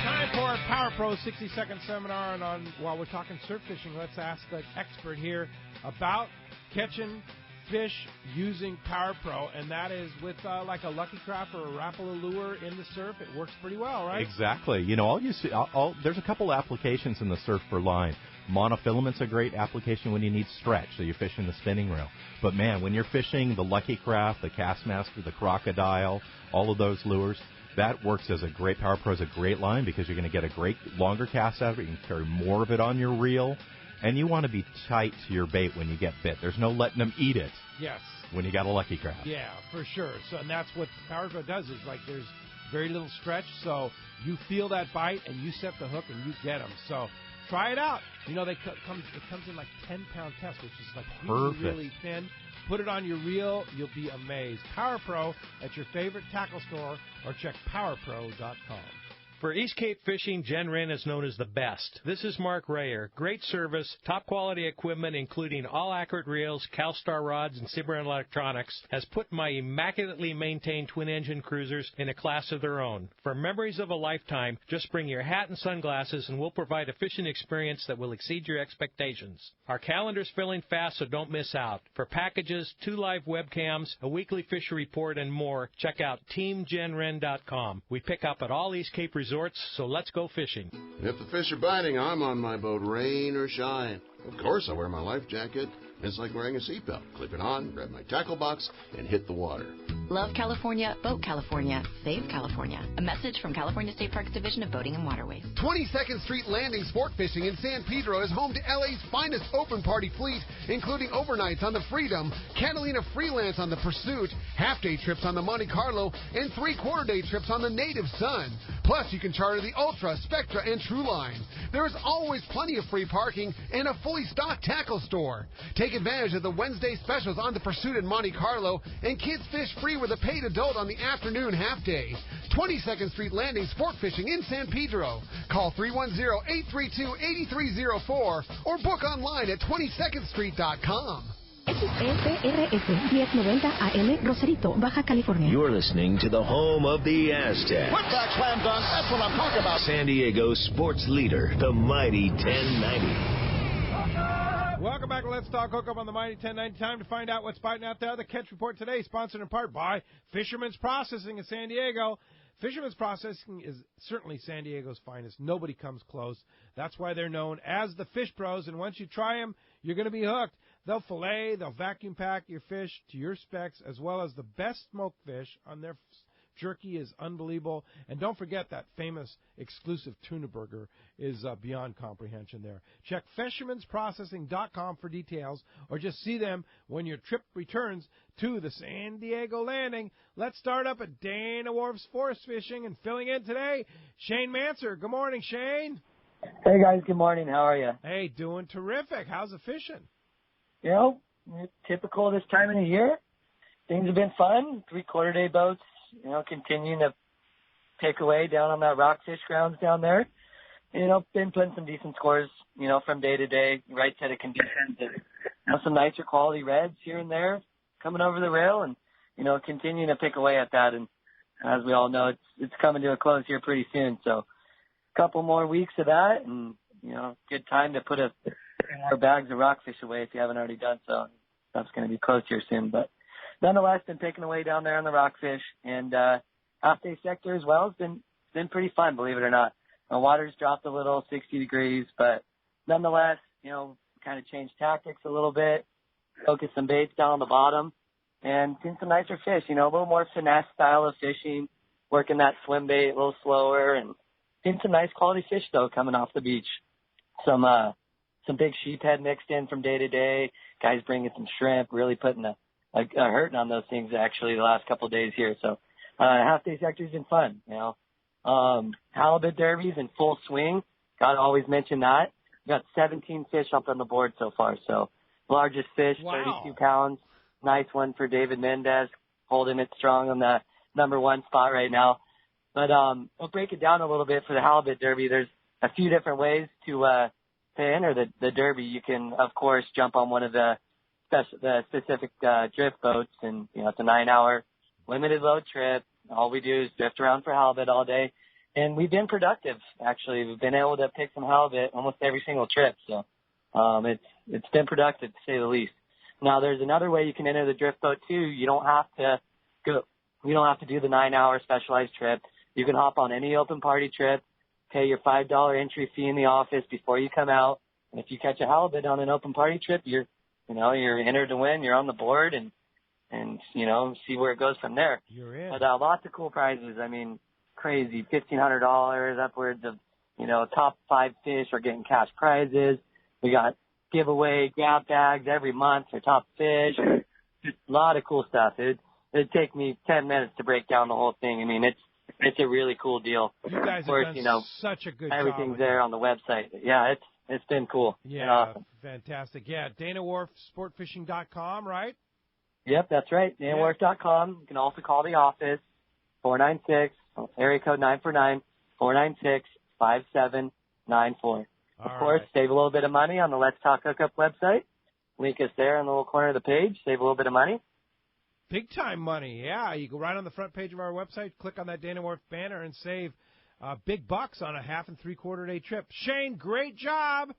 S2: Time for our Power Pro 60-second seminar, and while we're talking surf fishing, let's ask the expert here about catching fish using Power Pro, and that is with like a Lucky Craft or a Rapala lure in the surf. It works pretty well, right?
S6: Exactly. There's a couple applications in the surf for line. Monofilament's a great application when you need stretch, so you're fishing the spinning reel. But man, when you're fishing the Lucky Craft, the Castmaster, the Crocodile, all of those lures, That works as a great, Power Pro is a great line because you're going to get a great longer cast out of it. You can carry more of it on your reel. And you want to be tight to your bait when you get bit. There's no letting them eat it.
S2: Yes.
S6: When you got a lucky crab.
S2: Yeah, for sure. So, and that's what Power Pro does is like there's very little stretch, so you feel that bite and you set the hook and you get them. So try it out. You know, it comes in like 10-pound test, which is like really thin. Put it on your reel. You'll be amazed. Power Pro at your favorite tackle store or check PowerPro.com.
S17: For East Cape Fishing, Jen Wren is known as the best. This is Mark Rayer. Great service, top quality equipment, including all accurate reels, CalStar rods, and Cimarron electronics, has put my immaculately maintained twin-engine cruisers in a class of their own. For memories of a lifetime, just bring your hat and sunglasses, and we'll provide a fishing experience that will exceed your expectations. Our calendar's filling fast, so don't miss out. For packages, 2 live webcams, a weekly fishery report, and more, check out TeamJenWren.com. We pick up at all East Cape resorts, so let's go fishing.
S18: If the fish are biting, I'm on my boat, rain or shine. Of course, I wear my life jacket. It's like wearing a seatbelt. Clip it on, grab my tackle box, and hit the water.
S19: Love California, Boat California, Save California. A message from California State Parks Division of Boating and Waterways.
S20: 22nd Street Landing Sport Fishing in San Pedro is home to LA's finest open party fleet, including overnights on the Freedom, Catalina Freelance on the Pursuit, half-day trips on the Monte Carlo, and 3/4-day trips on the Native Sun. Plus, you can charter the Ultra, Spectra, and True Line. There is always plenty of free parking and a fully stocked tackle store. Take advantage of the Wednesday specials on the Pursuit and Monte Carlo, and kids fish free with a paid adult on the afternoon half-day. 22nd Street Landing Sport Fishing in San Pedro. Call 310-832-8304 or book online at 22ndstreet.com.
S21: XFRS 1090 AM, Rosarito, Baja California.
S22: You're listening to the home of the Aztecs.
S23: Quick back slam dunk, that's what I'm talking about.
S22: San Diego's sports leader, the Mighty 1090.
S2: Welcome back to Let's Talk Hookup on the Mighty 1090. Time to find out what's biting out there. The Catch Report today, sponsored in part by Fisherman's Processing in San Diego. Fisherman's Processing is certainly San Diego's finest. Nobody comes close. That's why they're known as the Fish Pros, and once you try them, you're going to be hooked. They'll fillet, they'll vacuum pack your fish to your specs, as well as the best smoked fish on their jerky is unbelievable. And don't forget that famous exclusive tuna burger is beyond comprehension there. Check Fisherman'sProcessing.com for details, or just see them when your trip returns to the San Diego Landing. Let's start up at Dana Wharf's Forest Fishing, and filling in today, Shane Manser. Good morning, Shane.
S24: Hey, guys. Good morning. How are you?
S2: Hey, doing terrific. How's the fishing?
S24: You know, typical this time of the year. Things have been fun. 3/4-day boats, you know, continuing to pick away down on that rockfish grounds down there. You know, been putting some decent scores, you know, from day to day, right set of conditions. And, you know, some nicer quality reds here and there coming over the rail, and, you know, continuing to pick away at that. And as we all know, it's coming to a close here pretty soon. So a couple more weeks of that, and, you know, good time to put a few more bags of rockfish away if you haven't already done so. That's going to be close here soon. But nonetheless, been picking away down there on the rockfish, and half-day sector as well. It's been pretty fun, believe it or not. The water's dropped a little, 60 degrees, but nonetheless, you know, kind of changed tactics a little bit, focus some baits down on the bottom, and seen some nicer fish, you know, a little more finesse style of fishing, working that swim bait a little slower, and seen some nice quality fish, though, coming off the beach. Some big sheephead mixed in from day to day, guys bringing some shrimp, really putting a hurting on those things, actually, the last couple of days here. So half-day sector's been fun, you know. Halibut derbies in full swing. Got to always mention that. We got 17 fish up on the board so far. So largest fish, wow. 32 pounds. Nice one for David Mendez, holding it strong on the number one spot right now. But we'll break it down a little bit for the halibut derby. There's a few different ways to enter the derby. You can, of course, jump on one of the specific drift boats, and, you know, it's a 9-hour limited load trip. All we do is drift around for halibut all day, and we've been productive, actually. We've been able to pick some halibut almost every single trip, so it's been productive, to say the least. Now, there's another way you can enter the drift boat, too. You don't have to do the 9-hour specialized trip. You can hop on any open party trip, pay your $5 entry fee in the office before you come out, and if you catch a halibut on an open party trip, you're entered to win. You're on the board, and you know, see where it goes from there.
S2: You're in.
S24: But lots of cool prizes. I mean, crazy, $1,500, upwards of, top 5 fish are getting cash prizes. We got giveaway grab bags every month for top fish. Just a lot of cool stuff. It'd take me 10 minutes to break down the whole thing. I mean, it's a really cool deal.
S2: You guys
S24: of course,
S2: have done such a good job.
S24: Everything's there on the website. Yeah, it's been cool.
S2: Yeah,
S24: been awesome.
S2: Fantastic. Yeah, DanaWharfSportFishing.com, right?
S24: Yep, that's right. DanaWharf.com. You can also call the office, 496, area code 949-496-5794. Of course, save a little bit of money on the Let's Talk Hookup website. Link us there in the little corner of the page. Save a little bit of money.
S2: Big time money, yeah. You go right on the front page of our website, click on that Dana Wharf banner, and save big bucks on a 1/2 and 3/4 day trip. Shane, great job.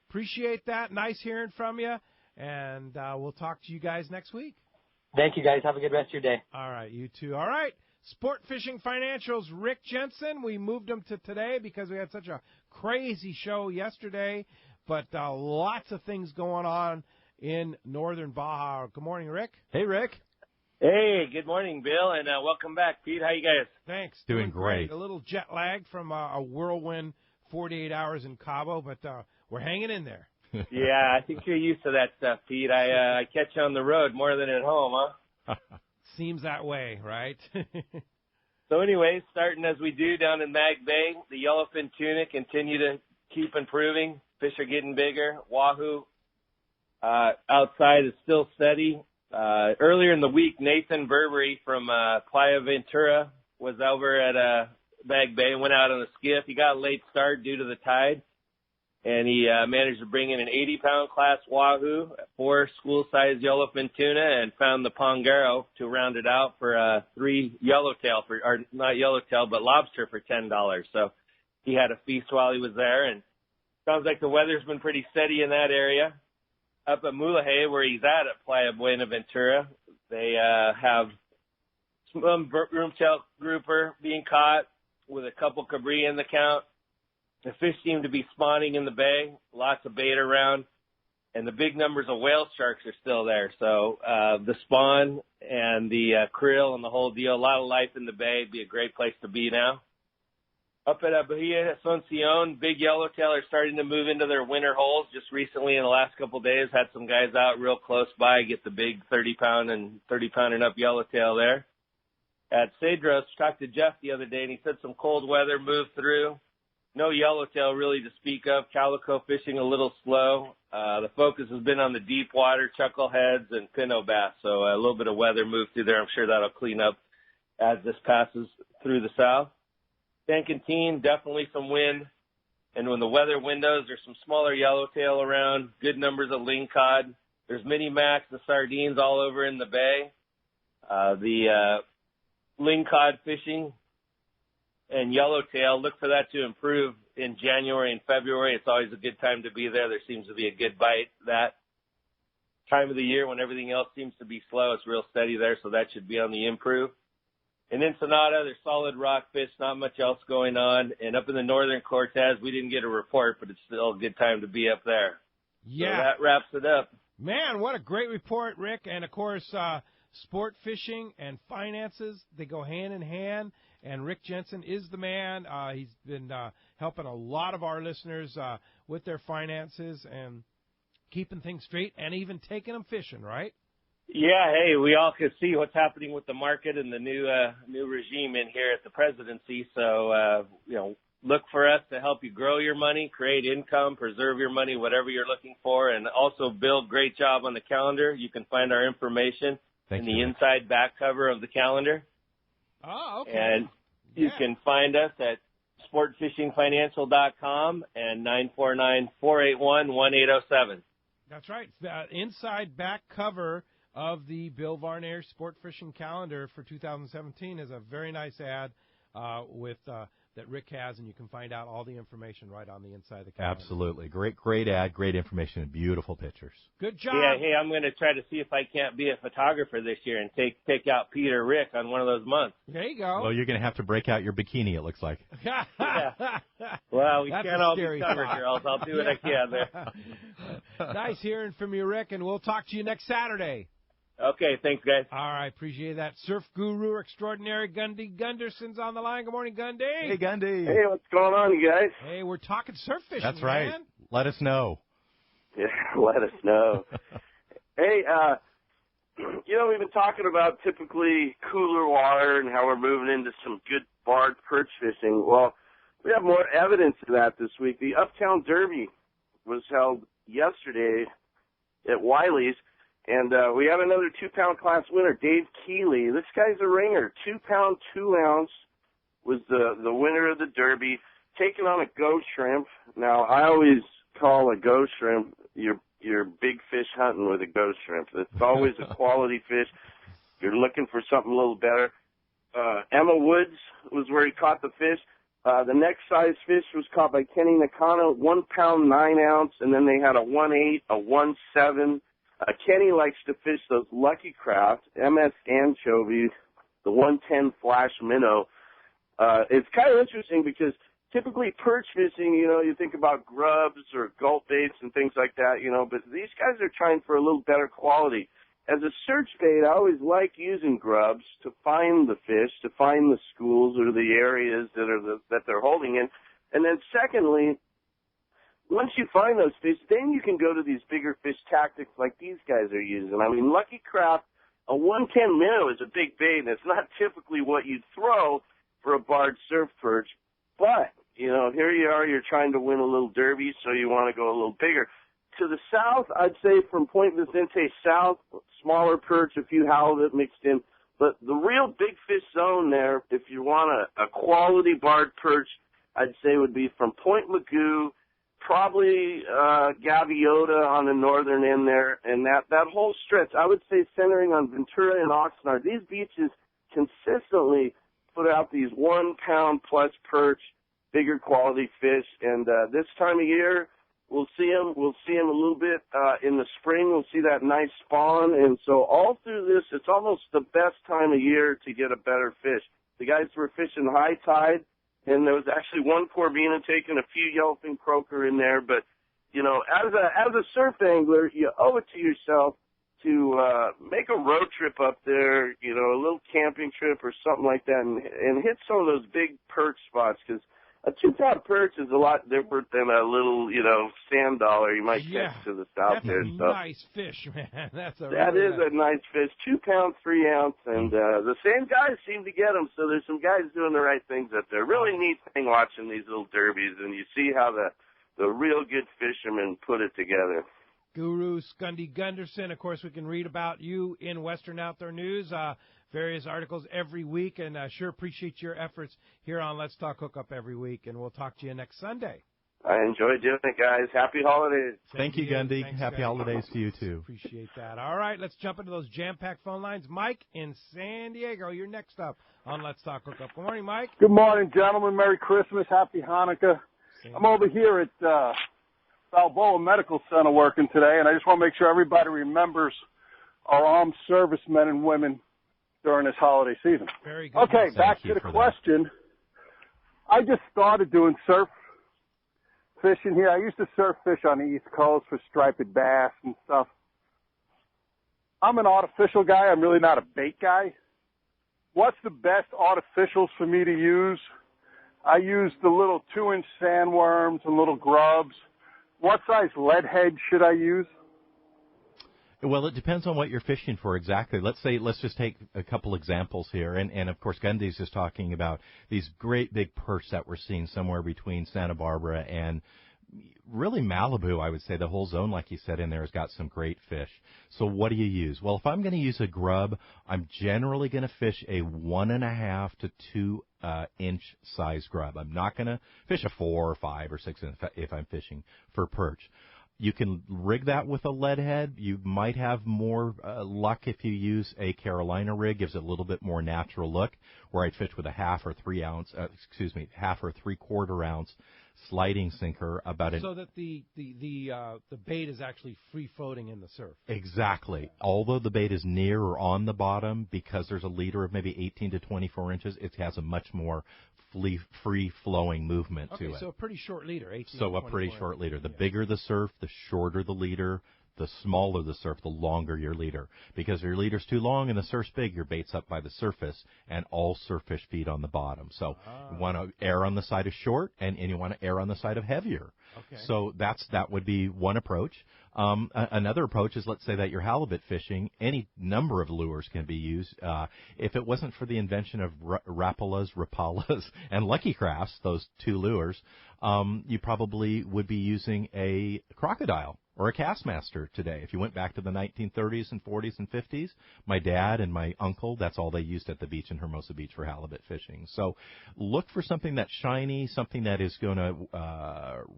S2: Appreciate that. Nice hearing from you. And we'll talk to you guys next week.
S24: Thank you, guys. Have a good rest of your day.
S2: All right, you too. All right. Sport Fishing Financials, Rick Jensen. We moved him to today because we had such a crazy show yesterday, but lots of things going on in northern Baja. Good morning, Rick.
S6: Hey, Rick.
S1: Hey, good morning, Bill, and welcome back, Pete. How you guys?
S2: Thanks.
S6: Doing great.
S2: A little jet lagged from a whirlwind 48 hours in Cabo, but we're hanging in there.
S1: Yeah, I think you're used to that stuff, Pete. I catch you on the road more than at home, huh?
S2: Seems that way, right?
S1: So anyway, starting as we do down in Mag Bay, the yellowfin tuna continue to keep improving. Fish are getting bigger. Wahoo outside is still steady. Earlier in the week, Nathan Burberry from Playa Ventura was over at Mag Bay and went out on a skiff. He got a late start due to the tide, and he managed to bring in an 80-pound class wahoo, 4 school-sized yellowfin tuna, and found the pongaro to round it out for 3 yellowtail, or not yellowtail, but lobster for $10. So he had a feast while he was there, and sounds like the weather's been pretty steady in that area. Up at Mulahay, where he's at Playa Buenaventura, they have some broomtail grouper being caught with a couple cabri in the count. The fish seem to be spawning in the bay, lots of bait around, and the big numbers of whale sharks are still there. So the spawn and the krill and the whole deal, a lot of life in the bay, be a great place to be now. Up at Bahia Asuncion, big yellowtail are starting to move into their winter holes. Just recently, in the last couple of days, had some guys out real close by, get the big 30-pound and up yellowtail there. At Cedros, talked to Jeff the other day, and he said some cold weather moved through. No yellowtail really to speak of. Calico fishing a little slow. The focus has been on the deep water, chuckleheads, and pinto bass. So a little bit of weather moved through there. I'm sure that'll clean up as this passes through the south. San Quintin, definitely some wind. And when the weather windows, there's some smaller yellowtail around, good numbers of lingcod. There's mini max and sardines all over in the bay. The lingcod fishing and yellowtail, look for that to improve in January and February. It's always a good time to be there. There seems to be a good bite that time of the year when everything else seems to be slow. It's real steady there, so that should be on the improve. In Ensenada, there's solid rockfish, not much else going on. And up in the northern Cortez, we didn't get a report, but it's still a good time to be up there.
S2: Yeah.
S1: So that wraps it up.
S2: Man, what a great report, Rick. And, of course, sport fishing and finances, they go hand in hand. And Rick Jensen is the man. He's been helping a lot of our listeners with their finances and keeping things straight and even taking them fishing, right?
S1: Yeah, hey, we all can see what's happening with the market and the new regime in here at the presidency. So, look for us to help you grow your money, create income, preserve your money, whatever you're looking for. And also, Bill, great job on the calendar. You can find our information in the inside back cover of the calendar.
S2: Oh, okay.
S1: And you can find us at sportfishingfinancial.com and 949-481-1807.
S2: That's right. The inside back cover of the Bill Varnere Sport Fishing Calendar for 2017 is a very nice ad with that Rick has, and you can find out all the information right on the inside of the calendar.
S6: Absolutely. Great ad, great information, and beautiful pictures.
S2: Good job.
S1: Yeah, hey, I'm going to try to see if I can't be a photographer this year and take out Pete or Rick on one of those months.
S2: There you go.
S6: Well, you're going to have to break out your bikini, it looks like.
S1: Yeah. Well, we
S2: That's
S1: can't
S2: a
S1: all be
S2: scary
S1: covered,
S2: thought.
S1: girls. I'll do what I can there.
S2: Nice hearing from you, Rick, and we'll talk to you next Saturday.
S1: Okay, thanks, guys.
S2: All right, appreciate that. Surf guru extraordinary Gundy Gunderson's on the line. Good morning, Gundy.
S6: Hey, Gundy.
S3: Hey, what's going on, you guys?
S2: Hey, we're talking surf fishing,
S6: That's right.
S2: man.
S6: Let us know.
S3: Yeah, let us know. Hey, we've been talking about typically cooler water and how we're moving into some good barred perch fishing. Well, we have more evidence of that this week. The Uptown Derby was held yesterday at Wiley's, and we have another 2-pound class winner, Dave Keeley. This guy's a ringer. 2-pound, 2-ounce was the winner of the Derby, taking on a ghost shrimp. Now, I always call a ghost shrimp your big fish hunting with a ghost shrimp. It's always a quality fish. You're looking for something a little better. Emma Woods was where he caught the fish. The next size fish was caught by Kenny Nakano, 1 pound, 9 ounce, and then they had a 1.8, a 1.7. Kenny likes to fish those Lucky Craft, MS Anchovy, the 110 Flash Minnow. It's kind of interesting because typically perch fishing, you think about grubs or gulp baits and things like that, but these guys are trying for a little better quality. As a search bait, I always like using grubs to find the fish, to find the schools or the areas that they're holding in. And then secondly, once you find those fish, then you can go to these bigger fish tactics like these guys are using. I mean, Lucky Craft, a 110 minnow is a big bait, and it's not typically what you'd throw for a barred surf perch, but here you are, you're trying to win a little derby, so you want to go a little bigger. To the south, I'd say from Point Vicente south, smaller perch, a few halibut mixed in. But the real big fish zone there, if you want a quality barred perch, I'd say would be from Point Magoo, probably Gaviota on the northern end there, and that whole stretch, I would say centering on Ventura and Oxnard. These beaches consistently put out these 1 pound plus perch, bigger quality fish, and this time of year we'll see them. We'll see them a little bit in the spring. We'll see that nice spawn, and so all through this, it's almost the best time of year to get a better fish. The guys were fishing high tide, and there was actually one Corvina taking a few yellowfin croaker in there. But as a surf angler, you owe it to yourself to make a road trip up there, a little camping trip or something like that, and hit some of those big perch spots, because a 2-pound perch is a lot different than a little, sand dollar you might catch to the south there.
S2: That's a nice fish, man.
S3: That is a nice fish. 2 pound, 3 ounce, and the same guys seem to get them. So there's some guys doing the right things up there. Really neat thing watching these little derbies, and you see how the real good fishermen put it together.
S2: Guru Gundy Gunderson. Of course, we can read about you in Western Outdoor News. Various articles every week, and sure appreciate your efforts here on Let's Talk Hookup every week, and we'll talk to you next Sunday.
S3: I enjoy doing it, guys. Happy holidays.
S6: Thank you, Gundy.
S2: Thanks,
S6: Happy holidays to you, too.
S2: Appreciate that. All right, let's jump into those jam-packed phone lines. Mike in San Diego, you're next up on Let's Talk Hookup. Good morning, Mike.
S4: Good morning, gentlemen. Merry Christmas. Happy Hanukkah. I'm over here at Balboa Medical Center working today, and I just want to make sure everybody remembers our armed servicemen and women during this holiday season.
S2: Very good.
S4: Okay, back to the question. I just started doing surf fishing here. I used to surf fish on the East Coast for striped bass and stuff. I'm an artificial guy. I'm really not a bait guy. What's the best artificials for me to use? I use the little 2-inch sandworms and little grubs. What size lead head should I use?
S6: Well, it depends on what you're fishing for exactly. Let's just take a couple examples here. And of course, Gundy's just talking about these great big perch that we're seeing somewhere between Santa Barbara and really Malibu. I would say the whole zone, like you said, in there has got some great fish. So what do you use? Well, if I'm going to use a grub, I'm generally going to fish a 1.5 to 2 inch size grub. I'm not going to fish a 4 or 5 or 6 if I'm fishing for perch. You can rig that with a lead head. You might have more luck if you use a Carolina rig. Gives it a little bit more natural look. Where I'd fish with a 1/2 or 3/4 ounce sliding sinker
S2: so that the bait is actually free floating in the surf.
S6: Exactly. Although the bait is near or on the bottom, because there's a leader of maybe 18 to 24 inches, it has a much more free-flowing movement to it.
S2: So a pretty short leader. 18
S6: so
S2: to
S6: a pretty short leader. The bigger the surf, the shorter the leader, the smaller the surf, the longer your leader. Because if your leader's too long and the surf's big, your bait's up by the surface, and all surf fish feed on the bottom. So you want to err on the side of short, and you want to err on the side of heavier.
S2: Okay.
S6: So that would be one approach. Another approach is, let's say that you're halibut fishing. Any number of lures can be used. If it wasn't for the invention of Rapalas, and Lucky Crafts, those two lures, you probably would be using a crocodile or a Castmaster today. If you went back to the 1930s and 40s and 50s, my dad and my uncle, that's all they used at the beach in Hermosa Beach for halibut fishing. So look for something that's shiny, something that is going to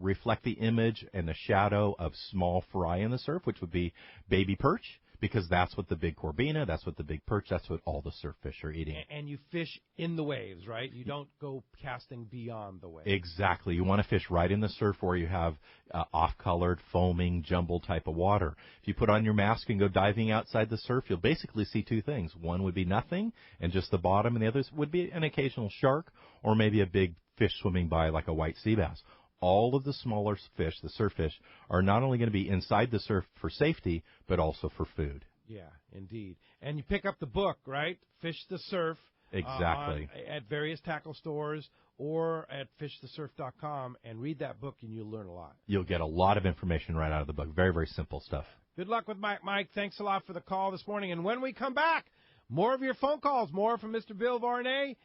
S6: reflect the image and the shadow of small fry in the surf, which would be baby perch, because that's what the big corbina, that's what the big perch, that's what all the surf fish are eating.
S2: And you fish in the waves, right? You don't go casting beyond the waves.
S6: Exactly. You want to fish right in the surf where you have off-colored, foaming, jumbled type of water. If you put on your mask and go diving outside the surf, you'll basically see two things. One would be nothing and just the bottom, and the others would be an occasional shark or maybe a big fish swimming by like a white sea bass. All of the smaller fish, the surf fish, are not only going to be inside the surf for safety, but also for food.
S2: Yeah, indeed. And you pick up the book, right? Fish the Surf.
S6: Exactly.
S2: At various tackle stores or at fishthesurf.com, and read that book, and you'll learn a lot.
S6: You'll get a lot of information right out of the book. Very, very simple stuff.
S2: Good luck with Mike. Thanks a lot for the call this morning. And when we come back, more of your phone calls, more from Mr. Bill Varney.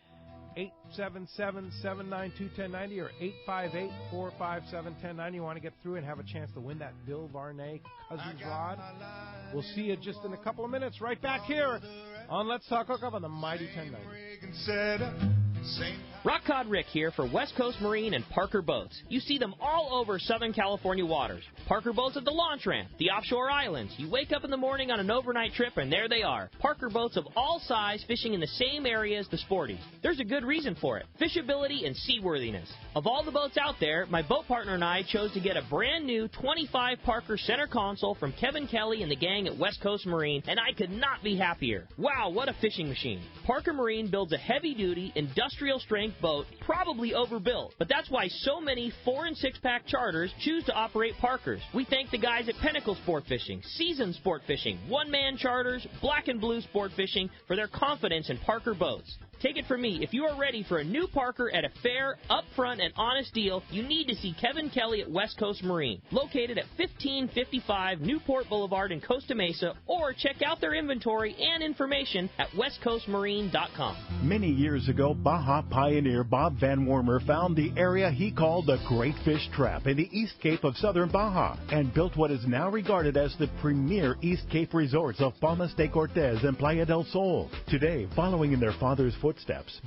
S2: 877-792-1090 or 858-457-1090. You want to get through and have a chance to win that Bill Varney Cousins rod? We'll see you just in a couple of minutes right back here on Let's Talk Hookup on the Mighty 1090.
S16: Rock Cod Rick here for West Coast Marine and Parker Boats. You see them all over Southern California waters. Parker Boats at the launch ramp, the offshore islands. You wake up in the morning on an overnight trip and there they are. Parker Boats of all size fishing in the same area as the Sporties. There's a good reason for it. Fishability and seaworthiness. Of all the boats out there, my boat partner and I chose to get a brand new 25 Parker center console from Kevin Kelly and the gang at West Coast Marine, and I could not be happier. Wow, what a fishing machine. Parker Marine builds a heavy-duty, industrial-strength boat, probably overbuilt, but that's why so many 4- and 6-pack charters choose to operate Parkers. We thank the guys at Pinnacle Sport Fishing, Season Sport Fishing, One-Man Charters, Black and Blue Sport Fishing for their confidence in Parker boats. Take it from me, if you are ready for a new Parker at a fair, upfront, and honest deal, you need to see Kevin Kelly at West Coast Marine, located at 1555 Newport Boulevard in Costa Mesa, or check out their inventory and information at westcoastmarine.com.
S5: Many years ago, Baja pioneer Bob Van Wormer found the area he called the Great Fish Trap in the East Cape of southern Baja and built what is now regarded as the premier East Cape resorts of Palmas de Cortez and Playa del Sol. Today, following in their father's footsteps,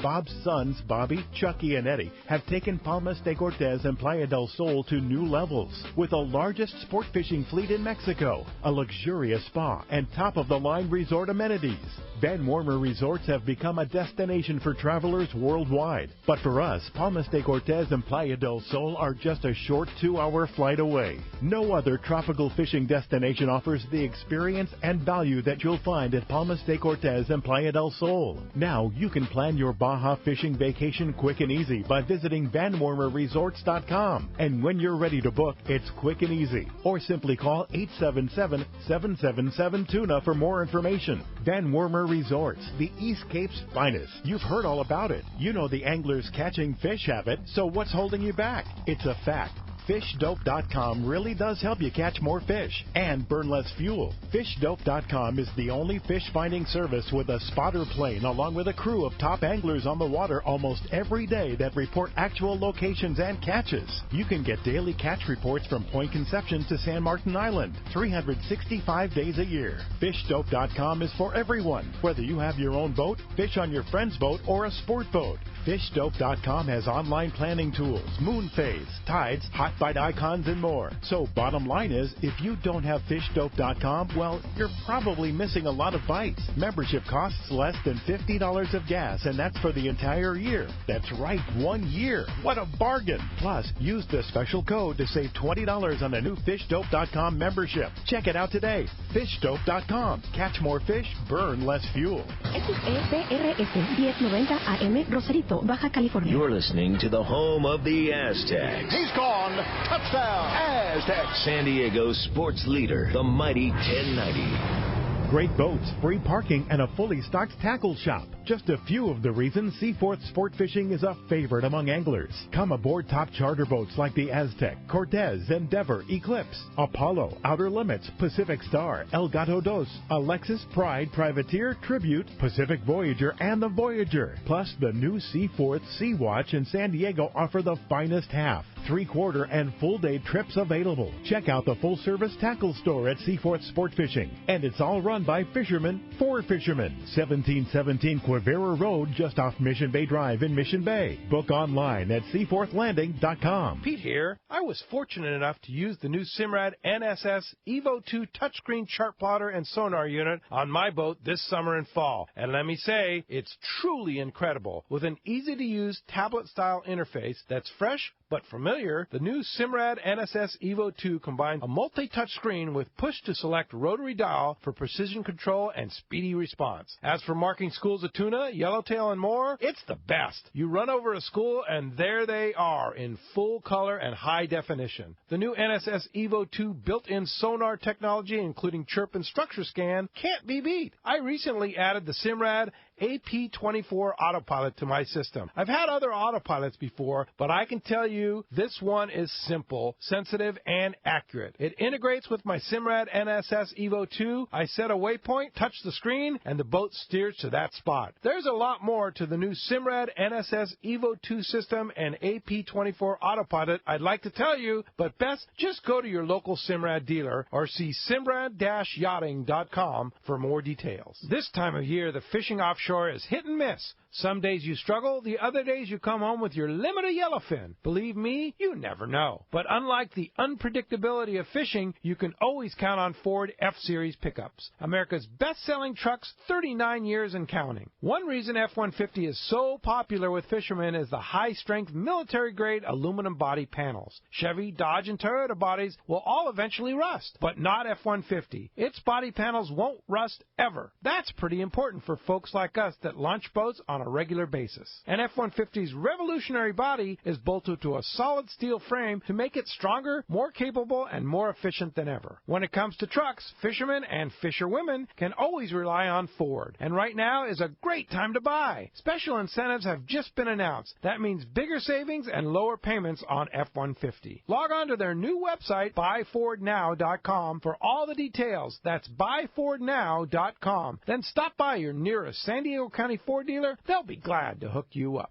S5: Bob's sons, Bobby, Chucky, and Eddie, have taken Palmas de Cortez and Playa del Sol to new levels. With the largest sport fishing fleet in Mexico, a luxurious spa, and top-of-the-line resort amenities, Van Wormer Resorts have become a destination for travelers worldwide. But for us, Palmas de Cortez and Playa del Sol are just a short 2-hour flight away. No other tropical fishing destination offers the experience and value that you'll find at Palmas de Cortez and Playa del Sol. Now you can plan your Baja fishing vacation quick and easy by visiting VanWormerResorts.com. And when you're ready to book, it's quick and easy. Or simply call 877-777-TUNA for more information. Van Wormer Resorts, the East Cape's finest. You've heard all about it. You know the anglers catching fish have it, so what's holding you back? It's a fact. FishDope.com really does help you catch more fish and burn less fuel. FishDope.com is the only fish finding service with a spotter plane along with a crew of top anglers on the water almost every day that report actual locations and catches. You can get daily catch reports from Point Conception to San Martin Island, 365 days a year. FishDope.com is for everyone, whether you have your own boat, fish on your friend's boat, or a sport boat. FishDope.com has online planning tools, moon phase, tides, hot bite icons, and more. So bottom line is, if you don't have FishDope.com, well, you're probably missing a lot of bites. Membership costs less than $50 of gas, and that's for the entire year. That's right, 1 year. What a bargain. Plus, use the special code to save $20 on a new FishDope.com membership. Check it out today. FishDope.com. Catch more fish, burn less fuel.
S21: XEPRS 1090 AM, Rosarito, Baja California.
S22: You're listening to the home of the Aztecs.
S23: He's gone. Touchdown, Aztecs.
S22: San Diego's sports leader, the mighty 1090.
S5: Great boats, free parking, and a fully stocked tackle shop. Just a few of the reasons Seaforth Sport Fishing is a favorite among anglers. Come aboard top charter boats like the Aztec, Cortez, Endeavor, Eclipse, Apollo, Outer Limits, Pacific Star, El Gato Dos, Alexis, Pride, Privateer, Tribute, Pacific Voyager, and the Voyager. Plus, the new Seaforth Sea Watch in San Diego offer the finest half, 3/4, and full-day trips available. Check out the full-service tackle store at Seaforth Sport Fishing. And it's all run by fishermen for fishermen. 1717 Quivira Road, just off Mission Bay Drive in Mission Bay. Book online at seaforthlanding.com.
S2: Pete here. I was fortunate enough to use the new Simrad NSS Evo 2 touchscreen chart plotter and sonar unit on my boat this summer and fall. And let me say, it's truly incredible. With an easy-to-use tablet-style interface that's fresh but familiar, the new Simrad NSS Evo 2 combines a multi-touch screen with push-to-select rotary dial for precision control and speedy response. As for marking schools of tuna, yellowtail, and more, it's the best. You run over a school, and there they are in full color and high definition. The new NSS Evo 2 built-in sonar technology, including chirp and structure scan, can't be beat. I recently added the Simrad AP24 autopilot to my system. I've had other autopilots before, but I can tell you this one is simple, sensitive, and accurate. It integrates with my Simrad NSS Evo 2. I set a waypoint, touch the screen, and the boat steers to that spot. There's a lot more to the new Simrad NSS Evo 2 system and AP24 autopilot I'd like to tell you, but best just go to your local Simrad dealer or see simrad-yachting.com for more details. This time of year, the fishing offshore is hit and miss. Some days you struggle, the other days you come home with your limit of yellowfin. Believe me, you never know. But unlike the unpredictability of fishing, you can always count on Ford F-Series pickups. America's best-selling trucks, 39 years and counting. One reason F-150 is so popular with fishermen is the high-strength military-grade aluminum body panels. Chevy, Dodge, and Toyota bodies will all eventually rust, but not F-150. Its body panels won't rust ever. That's pretty important for folks like us that launch boats on a regular basis. And F-150's revolutionary body is bolted to a solid steel frame to make it stronger, more capable, and more efficient than ever. When it comes to trucks, fishermen and fisherwomen can always rely on Ford. And right now is a great time to buy. Special incentives have just been announced. That means bigger savings and lower payments on F-150. Log on to their new website, buyfordnow.com, for all the details. That's buyfordnow.com. Then stop by your nearest San Diego County Ford dealer. They'll be glad to hook you up.